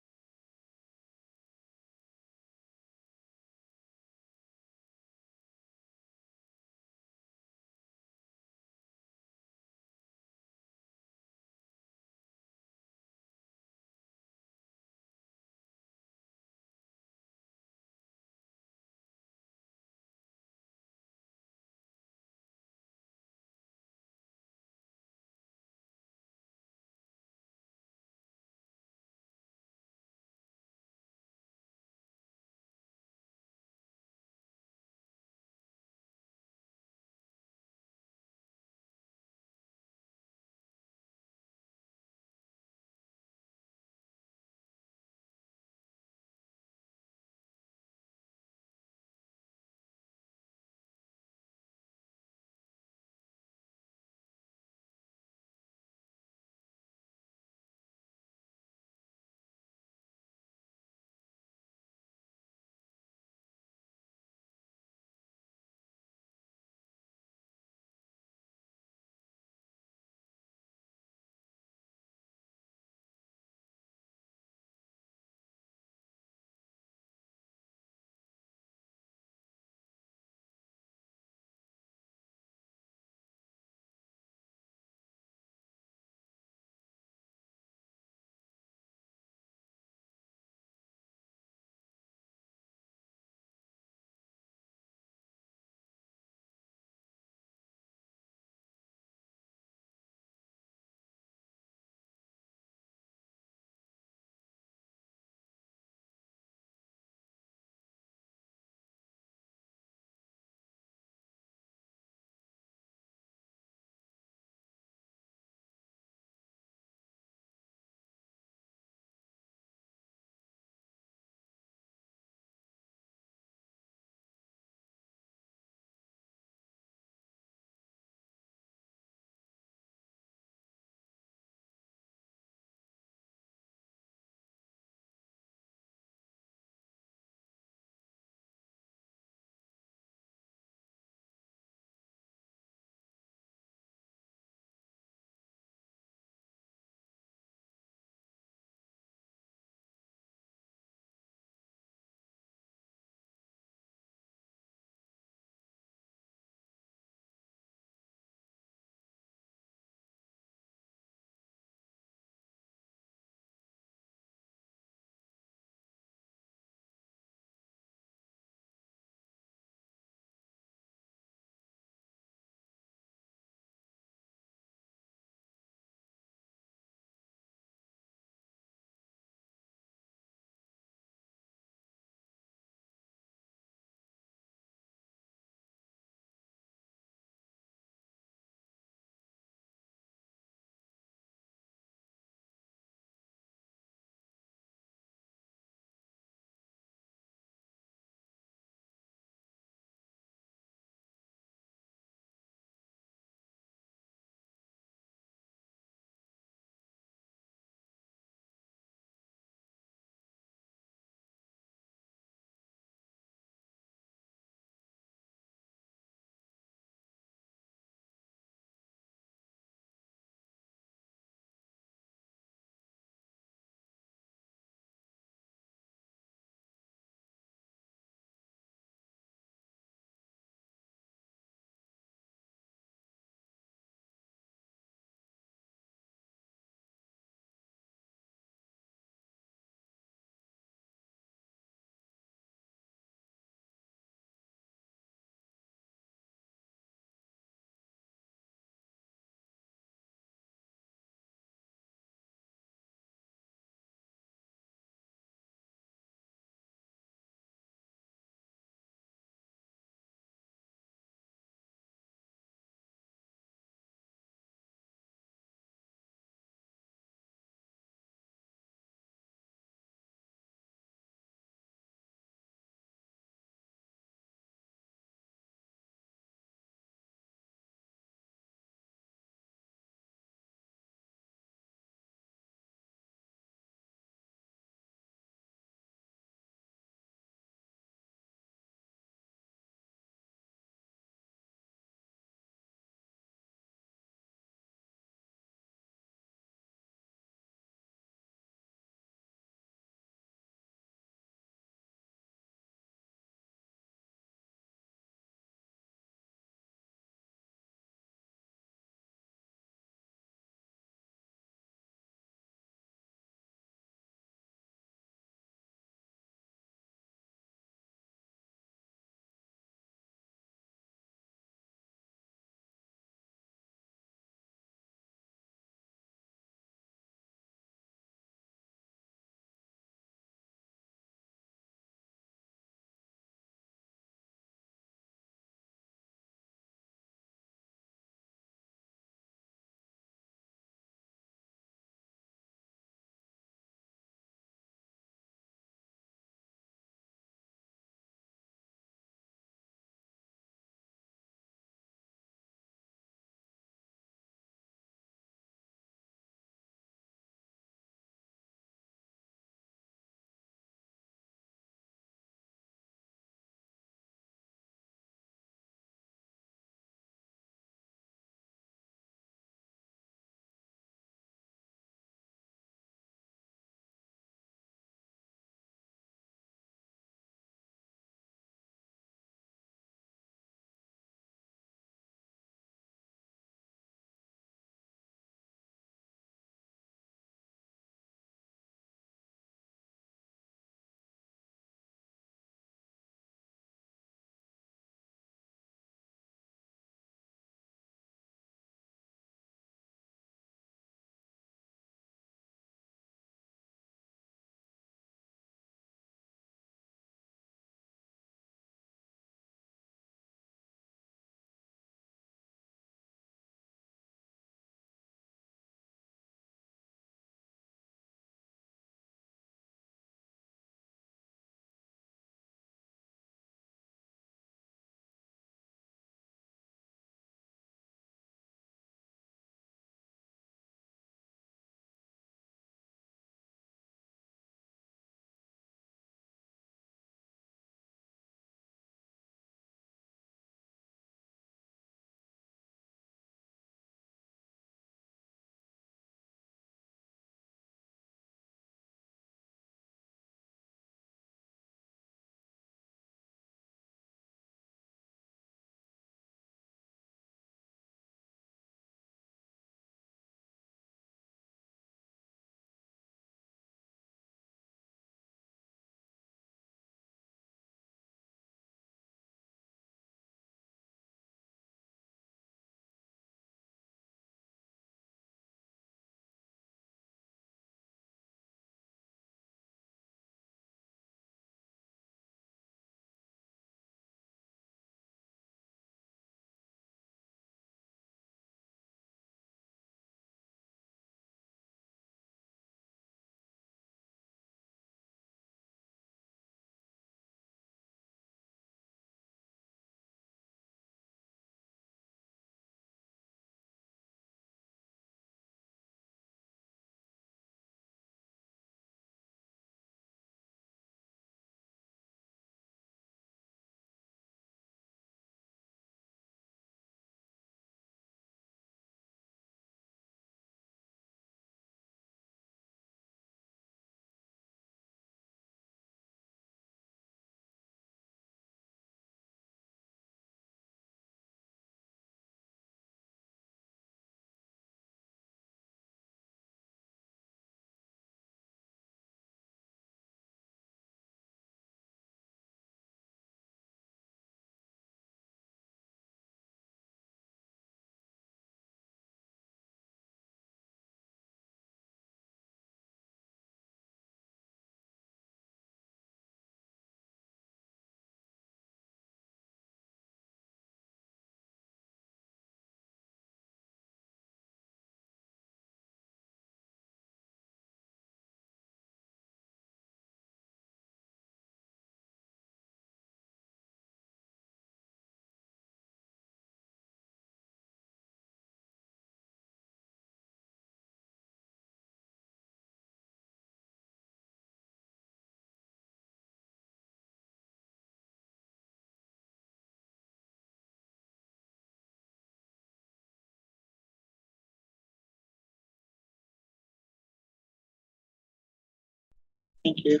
Thank you.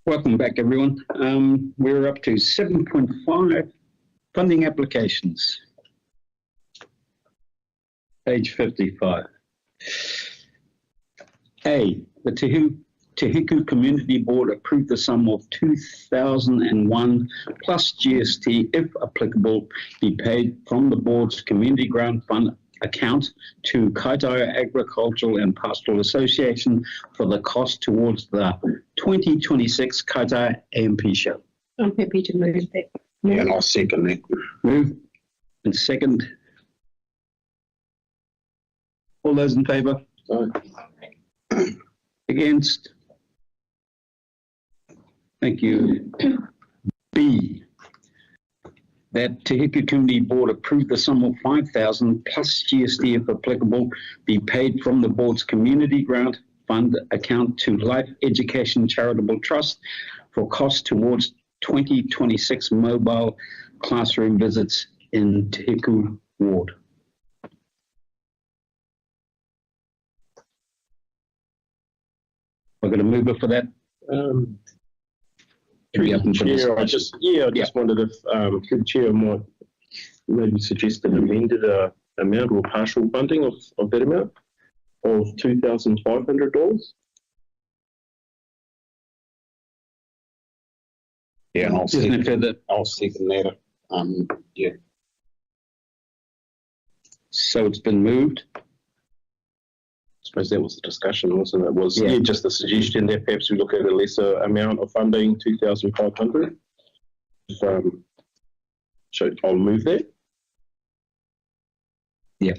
Welcome back, everyone. We're up to 7.5 funding applications. Page 55. A, the Hiku Community Board approved the sum of 2001 plus GST, if applicable, be paid from the board's Community Grant Fund account to Kaitaia Agricultural and Pastoral Association for the cost towards the 2026 Kaitaia AMP show. I'm happy to move that. Yeah, and I'll second that. Move and second. All those in favour? Against? Thank you. B, that Te Hiku Community Board approved the sum of 5,000 plus GST, if applicable, be paid from the board's Community Grant Fund account to Life Education Charitable Trust for costs towards 2026 mobile classroom visits in Te Hiku Ward. We're going to move it for that. Chair, I just wondered if the chair might maybe suggest an amended amount or partial funding of that amount of $2,500. Yeah, and I'll Isn't it fair that? I'll second that. Yeah. So it's been moved. I suppose that was the discussion, wasn't it? Was just the suggestion that perhaps we look at a lesser amount of funding, 2,500. So I'll move that. Yeah.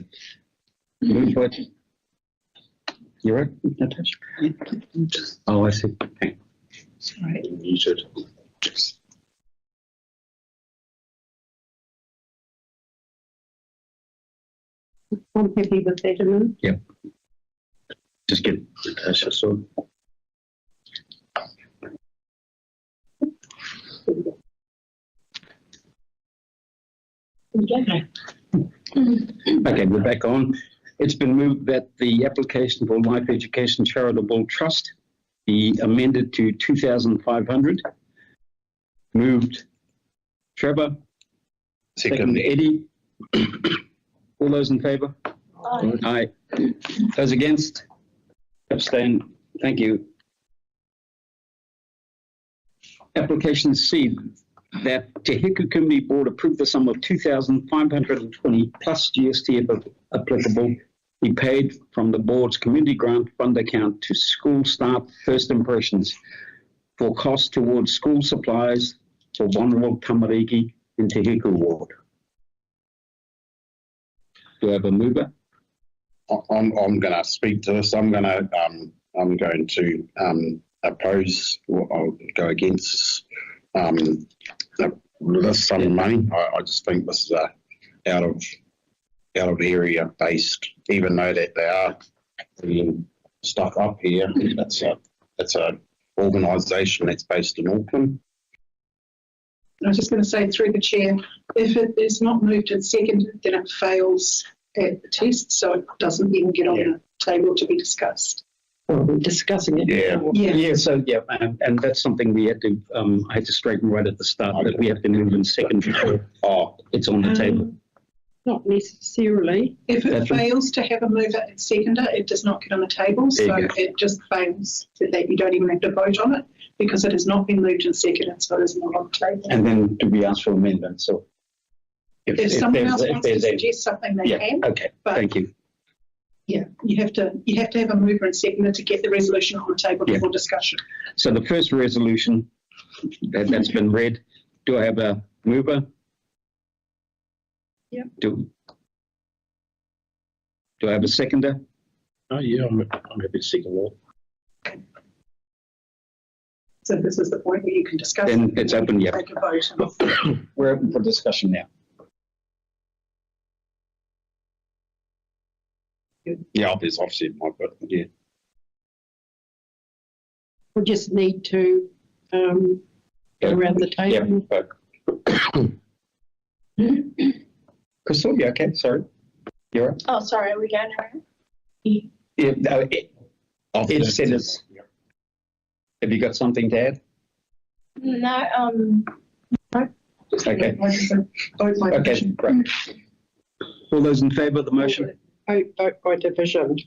Move what? You're right, Natasha? Oh, I see. Okay. Sorry. You should. I'm happy with that amount. Yep. Just get Natasha, so. Okay, we're back on. It's been moved that the application for Life Education Charitable Trust be amended to 2,500. Moved Trevor. Second Eddie. All those in favour? Aye. Those against? Abstain. Thank you. Application C, that Te Hiku Community Board approved the sum of 2,520 plus GST, if applicable, be paid from the board's Community Grant Fund account to School Start First Impressions for costs towards school supplies for vulnerable tamariki in Te Hiku Ward. Do I have a mover? I'm going to speak to this. I'm going to oppose, or I'll go against this sum of money. I just think this is out of area based, even though that they are putting stuff up here. It's a organisation that's based in Auckland. I was just going to say through the chair, if it is not moved and seconded, then it fails at the test, so it doesn't even get on the table to be discussed. Well, we're discussing it. Yeah. So and that's something we had to. I had to straighten right at the start that we have to move in second before it's on the table. Not necessarily. If it fails to have a mover and seconder, it does not get on the table, so it just fails. So that you don't even have to vote on it because it has not been moved and seconded, so it is not on the table. And then do we ask for amendment? So if someone else wants to suggest something, they can. Okay. Thank you. Yeah, you have to have a mover and seconder to get the resolution on the table for discussion. So the first resolution that's been read. Do I have a mover? Yeah. Do I have a seconder? Oh yeah, I'm happy to second that. So this is the point where you can discuss. Then it's open. Yeah. Take a vote. We're open for discussion now. Yeah, there's obviously my vote. Yeah. We just need to go around the table. Yeah. Crystal, you okay? Sorry. You're right. Oh, sorry, are we going around? Yeah, no, it said it's Have you got something to add? No, Okay. Vote Okay, great. All those in favour of the motion? Vote by division.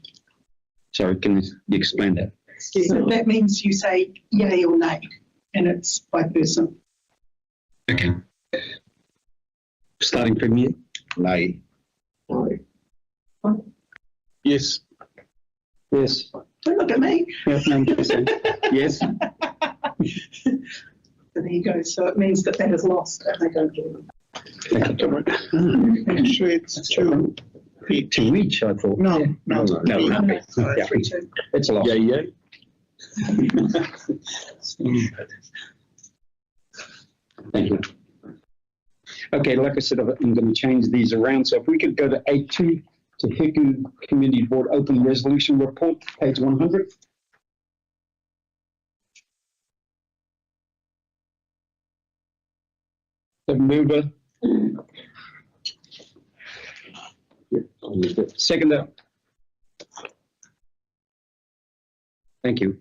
Sorry, can you explain that? So that means you say yay or nay, and it's by person. Okay. Starting from you. Nay. Yes. Yes. Don't look at me. Yes. No, yes. So there you go. So it means that is lost if they don't do it. Actually, it's two. To each, I thought. No, Yeah. no, No. Yeah. 3-2. It's a lot. Yeah. Thank you. Okay, like I said, I'm going to change these around. So if we could go to 8.2 to Hiku Community Board Open Resolution Report, page 100. The mover. Seconder. Thank you.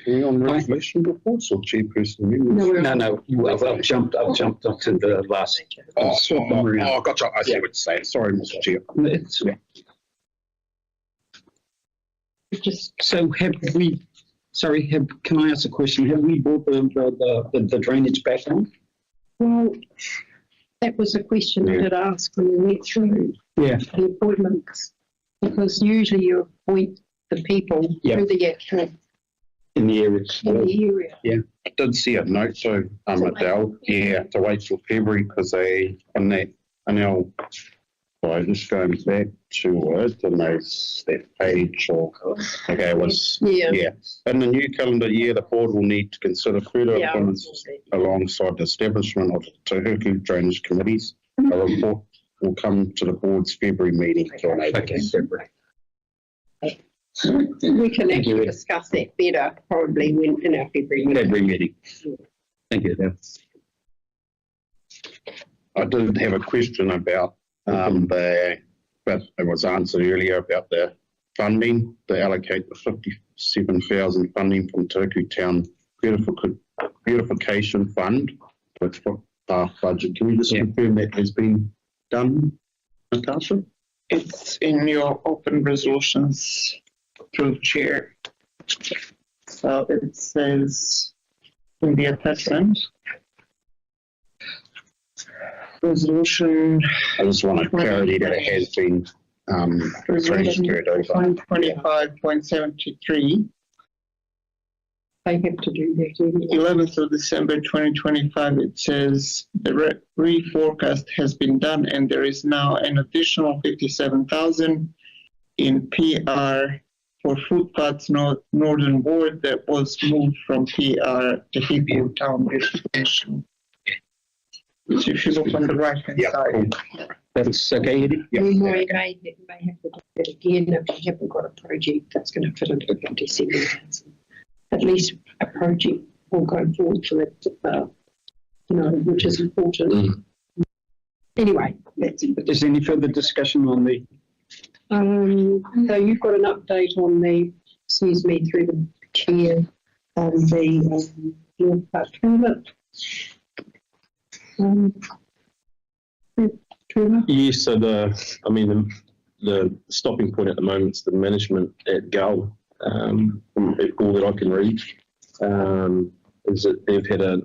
Are we on resolution reports or chairperson? No. I've jumped up to the last. Gotcha. I see what you're saying. Sorry, Mr. Chair. It's, so have we? Sorry, can I ask a question? Have we brought the drainage back on? Well, that was a question I did ask when we went through the appointments, because usually you appoint the people to the actual in the area. Yeah. I did see a note, so Adele, to wait till February because they on that so just going back to it, and that page it was in the new calendar year, the board will need to consider further appointments alongside the establishment of Te Huku drainage committees. A report will come to the board's February meeting. February. We can actually discuss that better probably in our February meeting. Thank you. I did have a question about but it was answered earlier about the funding. They allocate the 57,000 funding from Turku Town Beautification Fund with staff budget. Can we just confirm that has been done, Natasha? It's in your open resolutions through the chair. So it says in the attachment, resolution. I just want clarity that it has been transferred over. 25.73. They have to do that. 11th of December 2025, it says the reforecast has been done and there is now an additional 57,000 in PR for footpaths northern ward that was moved from PR to Hiku Town Beautification. So if you look on the right hand side. That's okay, Eddie? We may have to do that again if you haven't got a project that's going to fit into the 57,000. At least a project will go forward for it, which is important. Anyway, that's it. Is there any further discussion on the? So you've got an update on through the chair, on the North Park toilet. Yes, so the stopping point at the moment is the management at Gull, from all that I can read, is that they've had a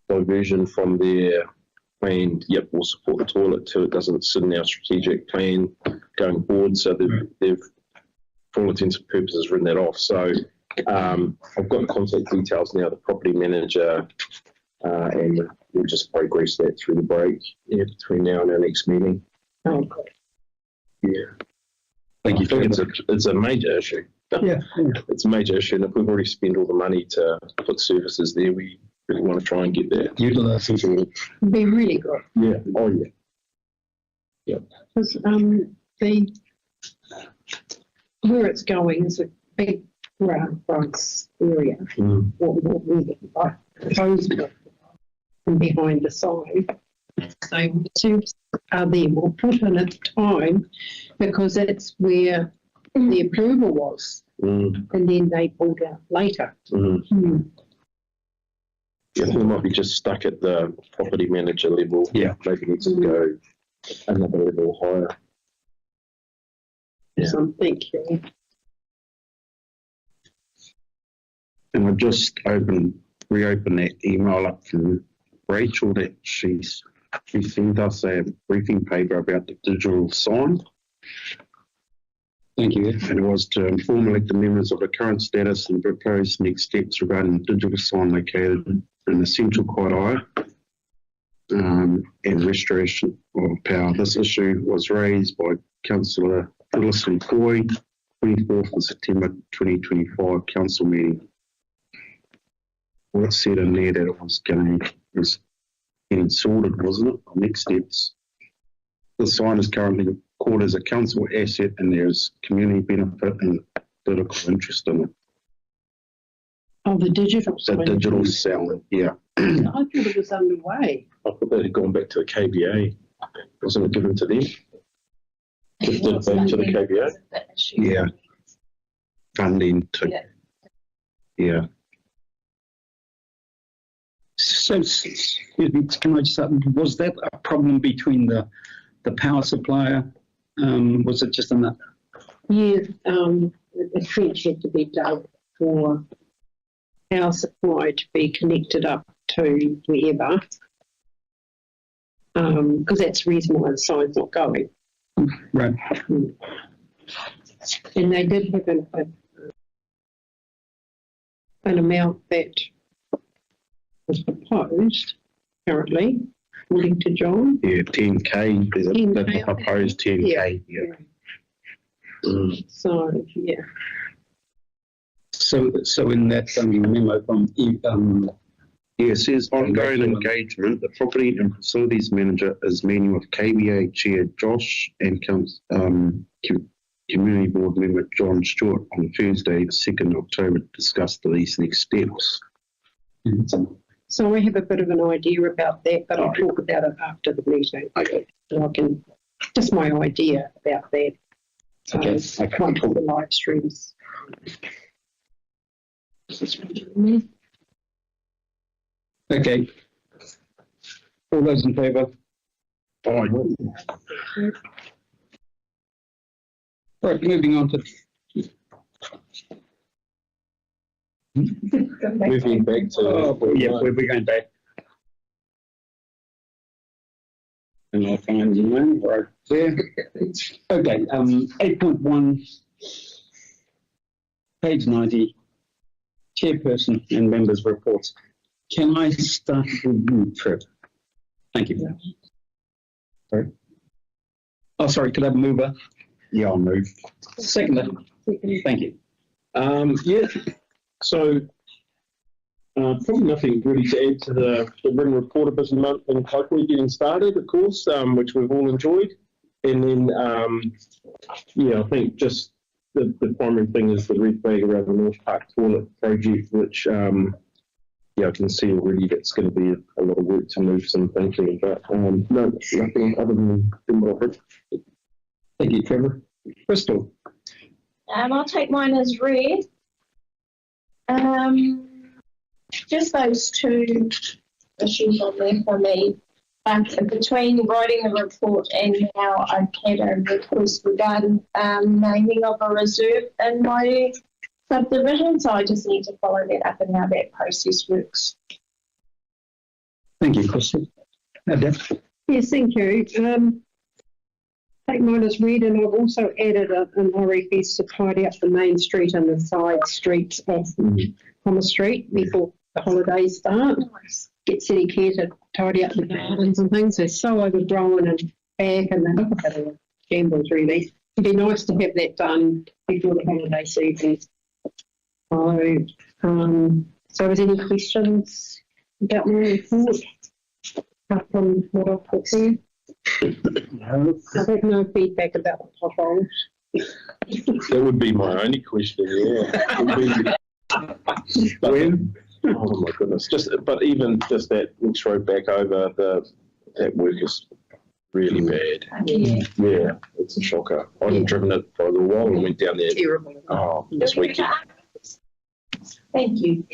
diversion from their planned, we'll support the toilet to it doesn't sit in our strategic plan going forward. So they've for all intents and purposes, written that off. So I've got the contact details now, the property manager, and we'll just progress that through the break between now and our next meeting. Oh, good. Yeah. Thank you. It's a major issue. Yeah. It's a major issue, and if we've already spent all the money to put services there, we really want to try and get that utilised. It'd be really good. Yeah. Oh, yeah. Yeah. Because where it's going is a big grass area. What we propose from behind the side, say reserves are there or put in at the time, because that's where the approval was, and then they pulled out later. I think it might be just stuck at the property manager level. Yeah. Maybe needs to go another level higher. Yeah. So thank you. And I've just reopened that email up from Rachel that she sent us a briefing paper about the digital sign. Thank you. And it was to inform elected members of the current status and proposed next steps regarding the digital sign located in the central Kairai and restoration of power. This issue was raised by Councillor Felicity Coy, 24th of September 2025 council meeting. Well, it said in there that it was getting sorted, wasn't it? Next steps. The sign is currently called as a council asset and there's community benefit and political interest in it. Oh, the digital The sign. digital sound, yeah. I thought it was underway. I thought that had gone back to the KBA. Wasn't it given to them? Gifted back to the KBA? Yeah. Funding to, yeah. So, excuse me, can I just, was that a problem between the power supplier? Was it just enough? Yeah, the trench had to be dug for power supply to be connected up to wherever, because that's the reason why the sign's not going. Right. And they did have an amount that was proposed, apparently, according to John. Yeah, 10K, there's a 10K, proposed 10K, yeah. So, yeah. So in that memo from Yeah, it says ongoing engagement. The property and facilities manager is meeting with KBA Chair Josh and Community Board member John Stewart on Thursday, the 2nd of October, to discuss these next steps. So I have a bit of an idea about that, but I'll talk about it after the meeting. Okay. So I can, just my idea about that. Okay. Once the live streams. Okay. All those in favour? Aye. Right, moving on to Moving back to. we're going back. And I'll find the one right there. Okay, 8.1, page 90, chairperson and members' reports. Can I start with you, Trev? Thank you. Sorry. Oh, sorry, could I have a mover? Yeah, I'll move. Seconder. Thank you. Yeah, so probably nothing really to add to the written report of Business Month and hopefully getting started, of course, which we've all enjoyed. And then, yeah, I think just the primary thing is the red flag around the North Park toilet project, which, yeah, I can see already that's going to be a lot of work to move some thinking, but no, nothing other than what I've heard. Thank you, Trevor. Crystal. I'll take mine as read. Just those two issues on there for me. Between writing the report and now I've had a request regarding naming of a reserve in my subdivision, so I just need to follow that up and how that process works. Thank you, Crystal. Deb. Yes, thank you. Take mine as read, and I've also added an RFS to tidy up the main street and the side streets of Thomas Street before the holidays start. Get city care to tidy up the gardens and things. They're so overgrown and back, and they look a bit of a shambles, really. It'd be nice to have that done before the holiday season. So is any questions about my report? Apart from what I've put there? No. I have no feedback about the potholes. That would be my only question, yeah. When? Oh my goodness! But even just that next road back over the that work is really bad. Yeah. Yeah, it's a shocker. I hadn't driven it for a little while and went down there. Terrible. This weekend. Thank you.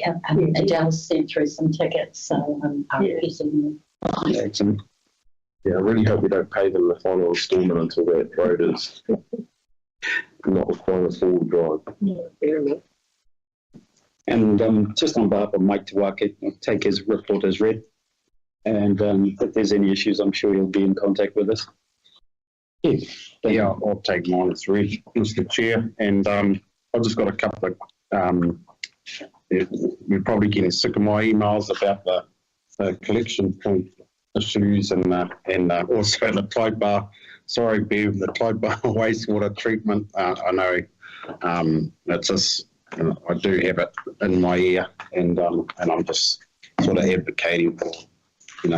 Adele sent through some tickets, so I'm using them. Excellent. Yeah, I really hope we don't pay them the final instalment until that road is not requiring a full drive. And just on behalf of Mike Tawake, I'll take his report as read. And if there's any issues, I'm sure he'll be in contact with us. Yeah, I'll take mine as read, Mr. Chair. And I've just got a couple of, you're probably getting sick of my emails about the collection point issues and also the Clyde Bar. Sorry, Bev, the Clyde Bar wastewater treatment. I know it's just, I do have it in my ear, and I'm just sort of advocating for,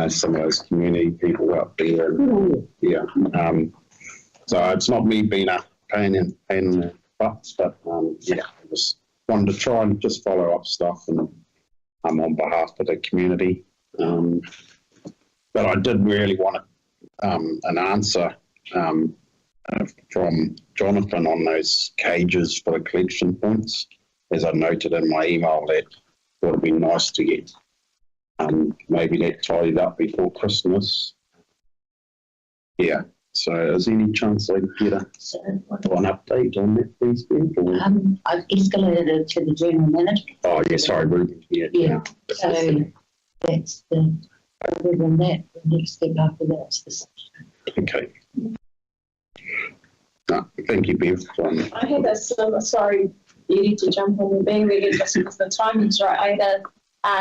some of those community people out there. And, so it's not me being a pain in the butts, but I just wanted to try and just follow up stuff and on behalf of the community. But I did really want an answer from Jonathan on those cages for the collection points. As I noted in my email, that would have been nice to get maybe that tidied up before Christmas. Yeah. So is there any chance I could get an update on that, please, Ben? I've escalated it to the general manager. Oh, yeah, sorry, Ruben. Yeah. So that's other than that, the next step after that is the Okay. No, thank you, Bev. I had a similar, sorry, Eddie, to jump on the bandwagon just because the timing's right. I had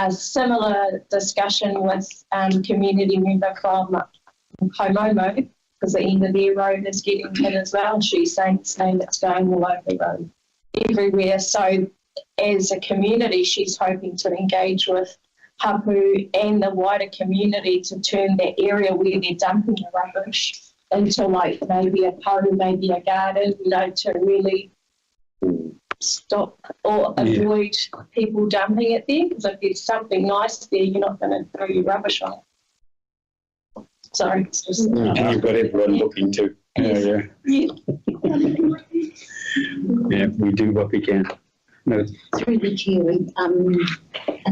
a similar discussion with community member from Homomo, because the end of their road is getting hit as well. She's saying it's going all over the road, everywhere. So as a community, she's hoping to engage with Hapu and the wider community to turn that area where they're dumping the rubbish into like maybe a pond, maybe a garden, to really stop or avoid people dumping it there. Because if there's something nice there, you're not going to throw your rubbish on it. Sorry, it's just... And you've got everyone looking too. Yeah. Yeah, we do what we can. No. Through the chair, in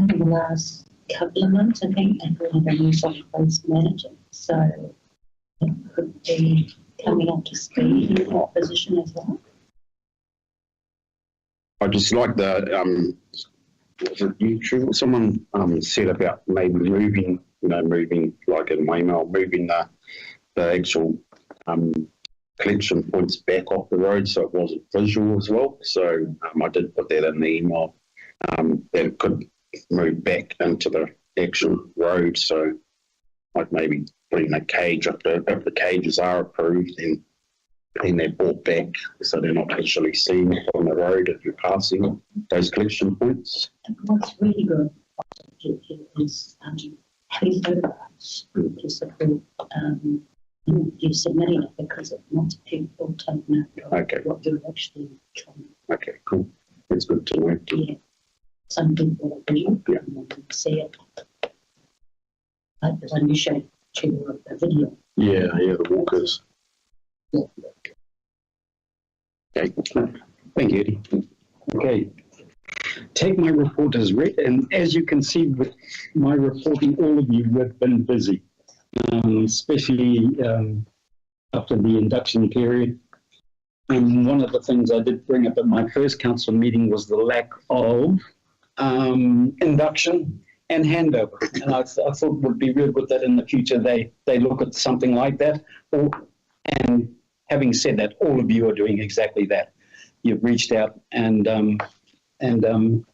the last couple of months, I think, and we have a new Subtitles manager, so it could be coming up to speed in that position as well. I just like the was it YouTube? Someone said about maybe moving like in my email, moving the actual collection points back off the road so it wasn't visual as well. So I did put that in the email, that it could move back into the actual road. So like maybe putting a cage up there, if the cages are approved, then they're brought back so they're not actually seen on the road if you're passing those collection points. What's really good is having photographs to support you submitting it, because it wants people to know what you're actually trying. Okay, cool. That's good to know. Yeah. Some people are visual and they can see it. Like when you show a video. Yeah, the walkers. Yeah. Okay. Thank you, Eddie. Okay. Take my report as read, and as you can see with my reporting, all of you have been busy, especially after the induction period. And one of the things I did bring up at my first council meeting was the lack of induction and handover. And I thought it would be real good that in the future they look at something like that. And having said that, all of you are doing exactly that. You've reached out and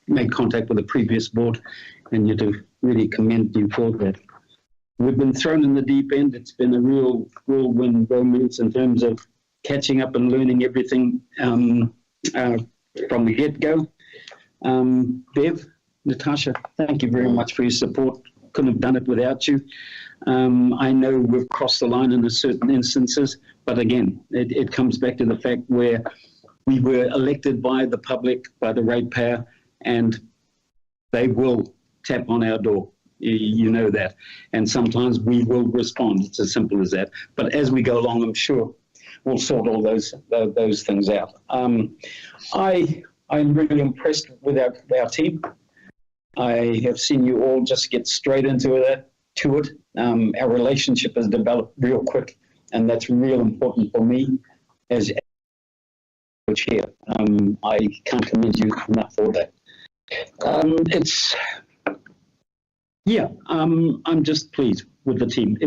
made contact with the previous board, and you do really commend you for that. We've been thrown in the deep end. It's been a real whirlwind romance in terms of catching up and learning everything from the get-go. Bev, Natasha, thank you very much for your support. Couldn't have done it without you. I know we've crossed the line in certain instances, but again, it comes back to the fact where we were elected by the public, by the ratepayer, and they will tap on our door You know that. And sometimes we will respond. It's as simple as that. But as we go along, I'm sure we'll sort all those things out. I'm really impressed with our team. I have seen you all just get straight into it. Our relationship has developed real quick, and that's real important for me as chair. I can't commend you enough for that. I'm just pleased with the team.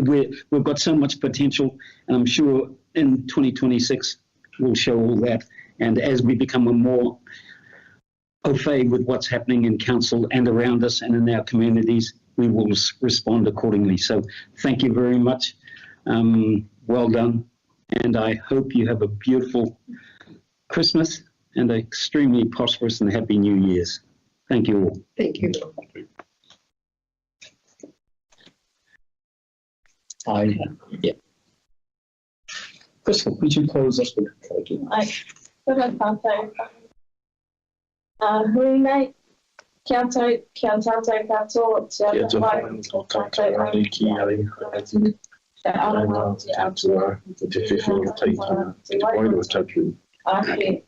We've got so much potential, and I'm sure in 2026 we'll show all that. And as we become a more au fait with what's happening in council and around us and in our communities, we will respond accordingly. So thank you very much. Well done. And I hope you have a beautiful Christmas and an extremely prosperous and happy New Year's. Thank you all. Thank you. Crystal, could you close us with a Hui kia tātou katoa, Kia te whainga tō tātou rani ki ari hāti. Te aroha, te atua, te whewhenga teitanga, te wairua tapu. Ake.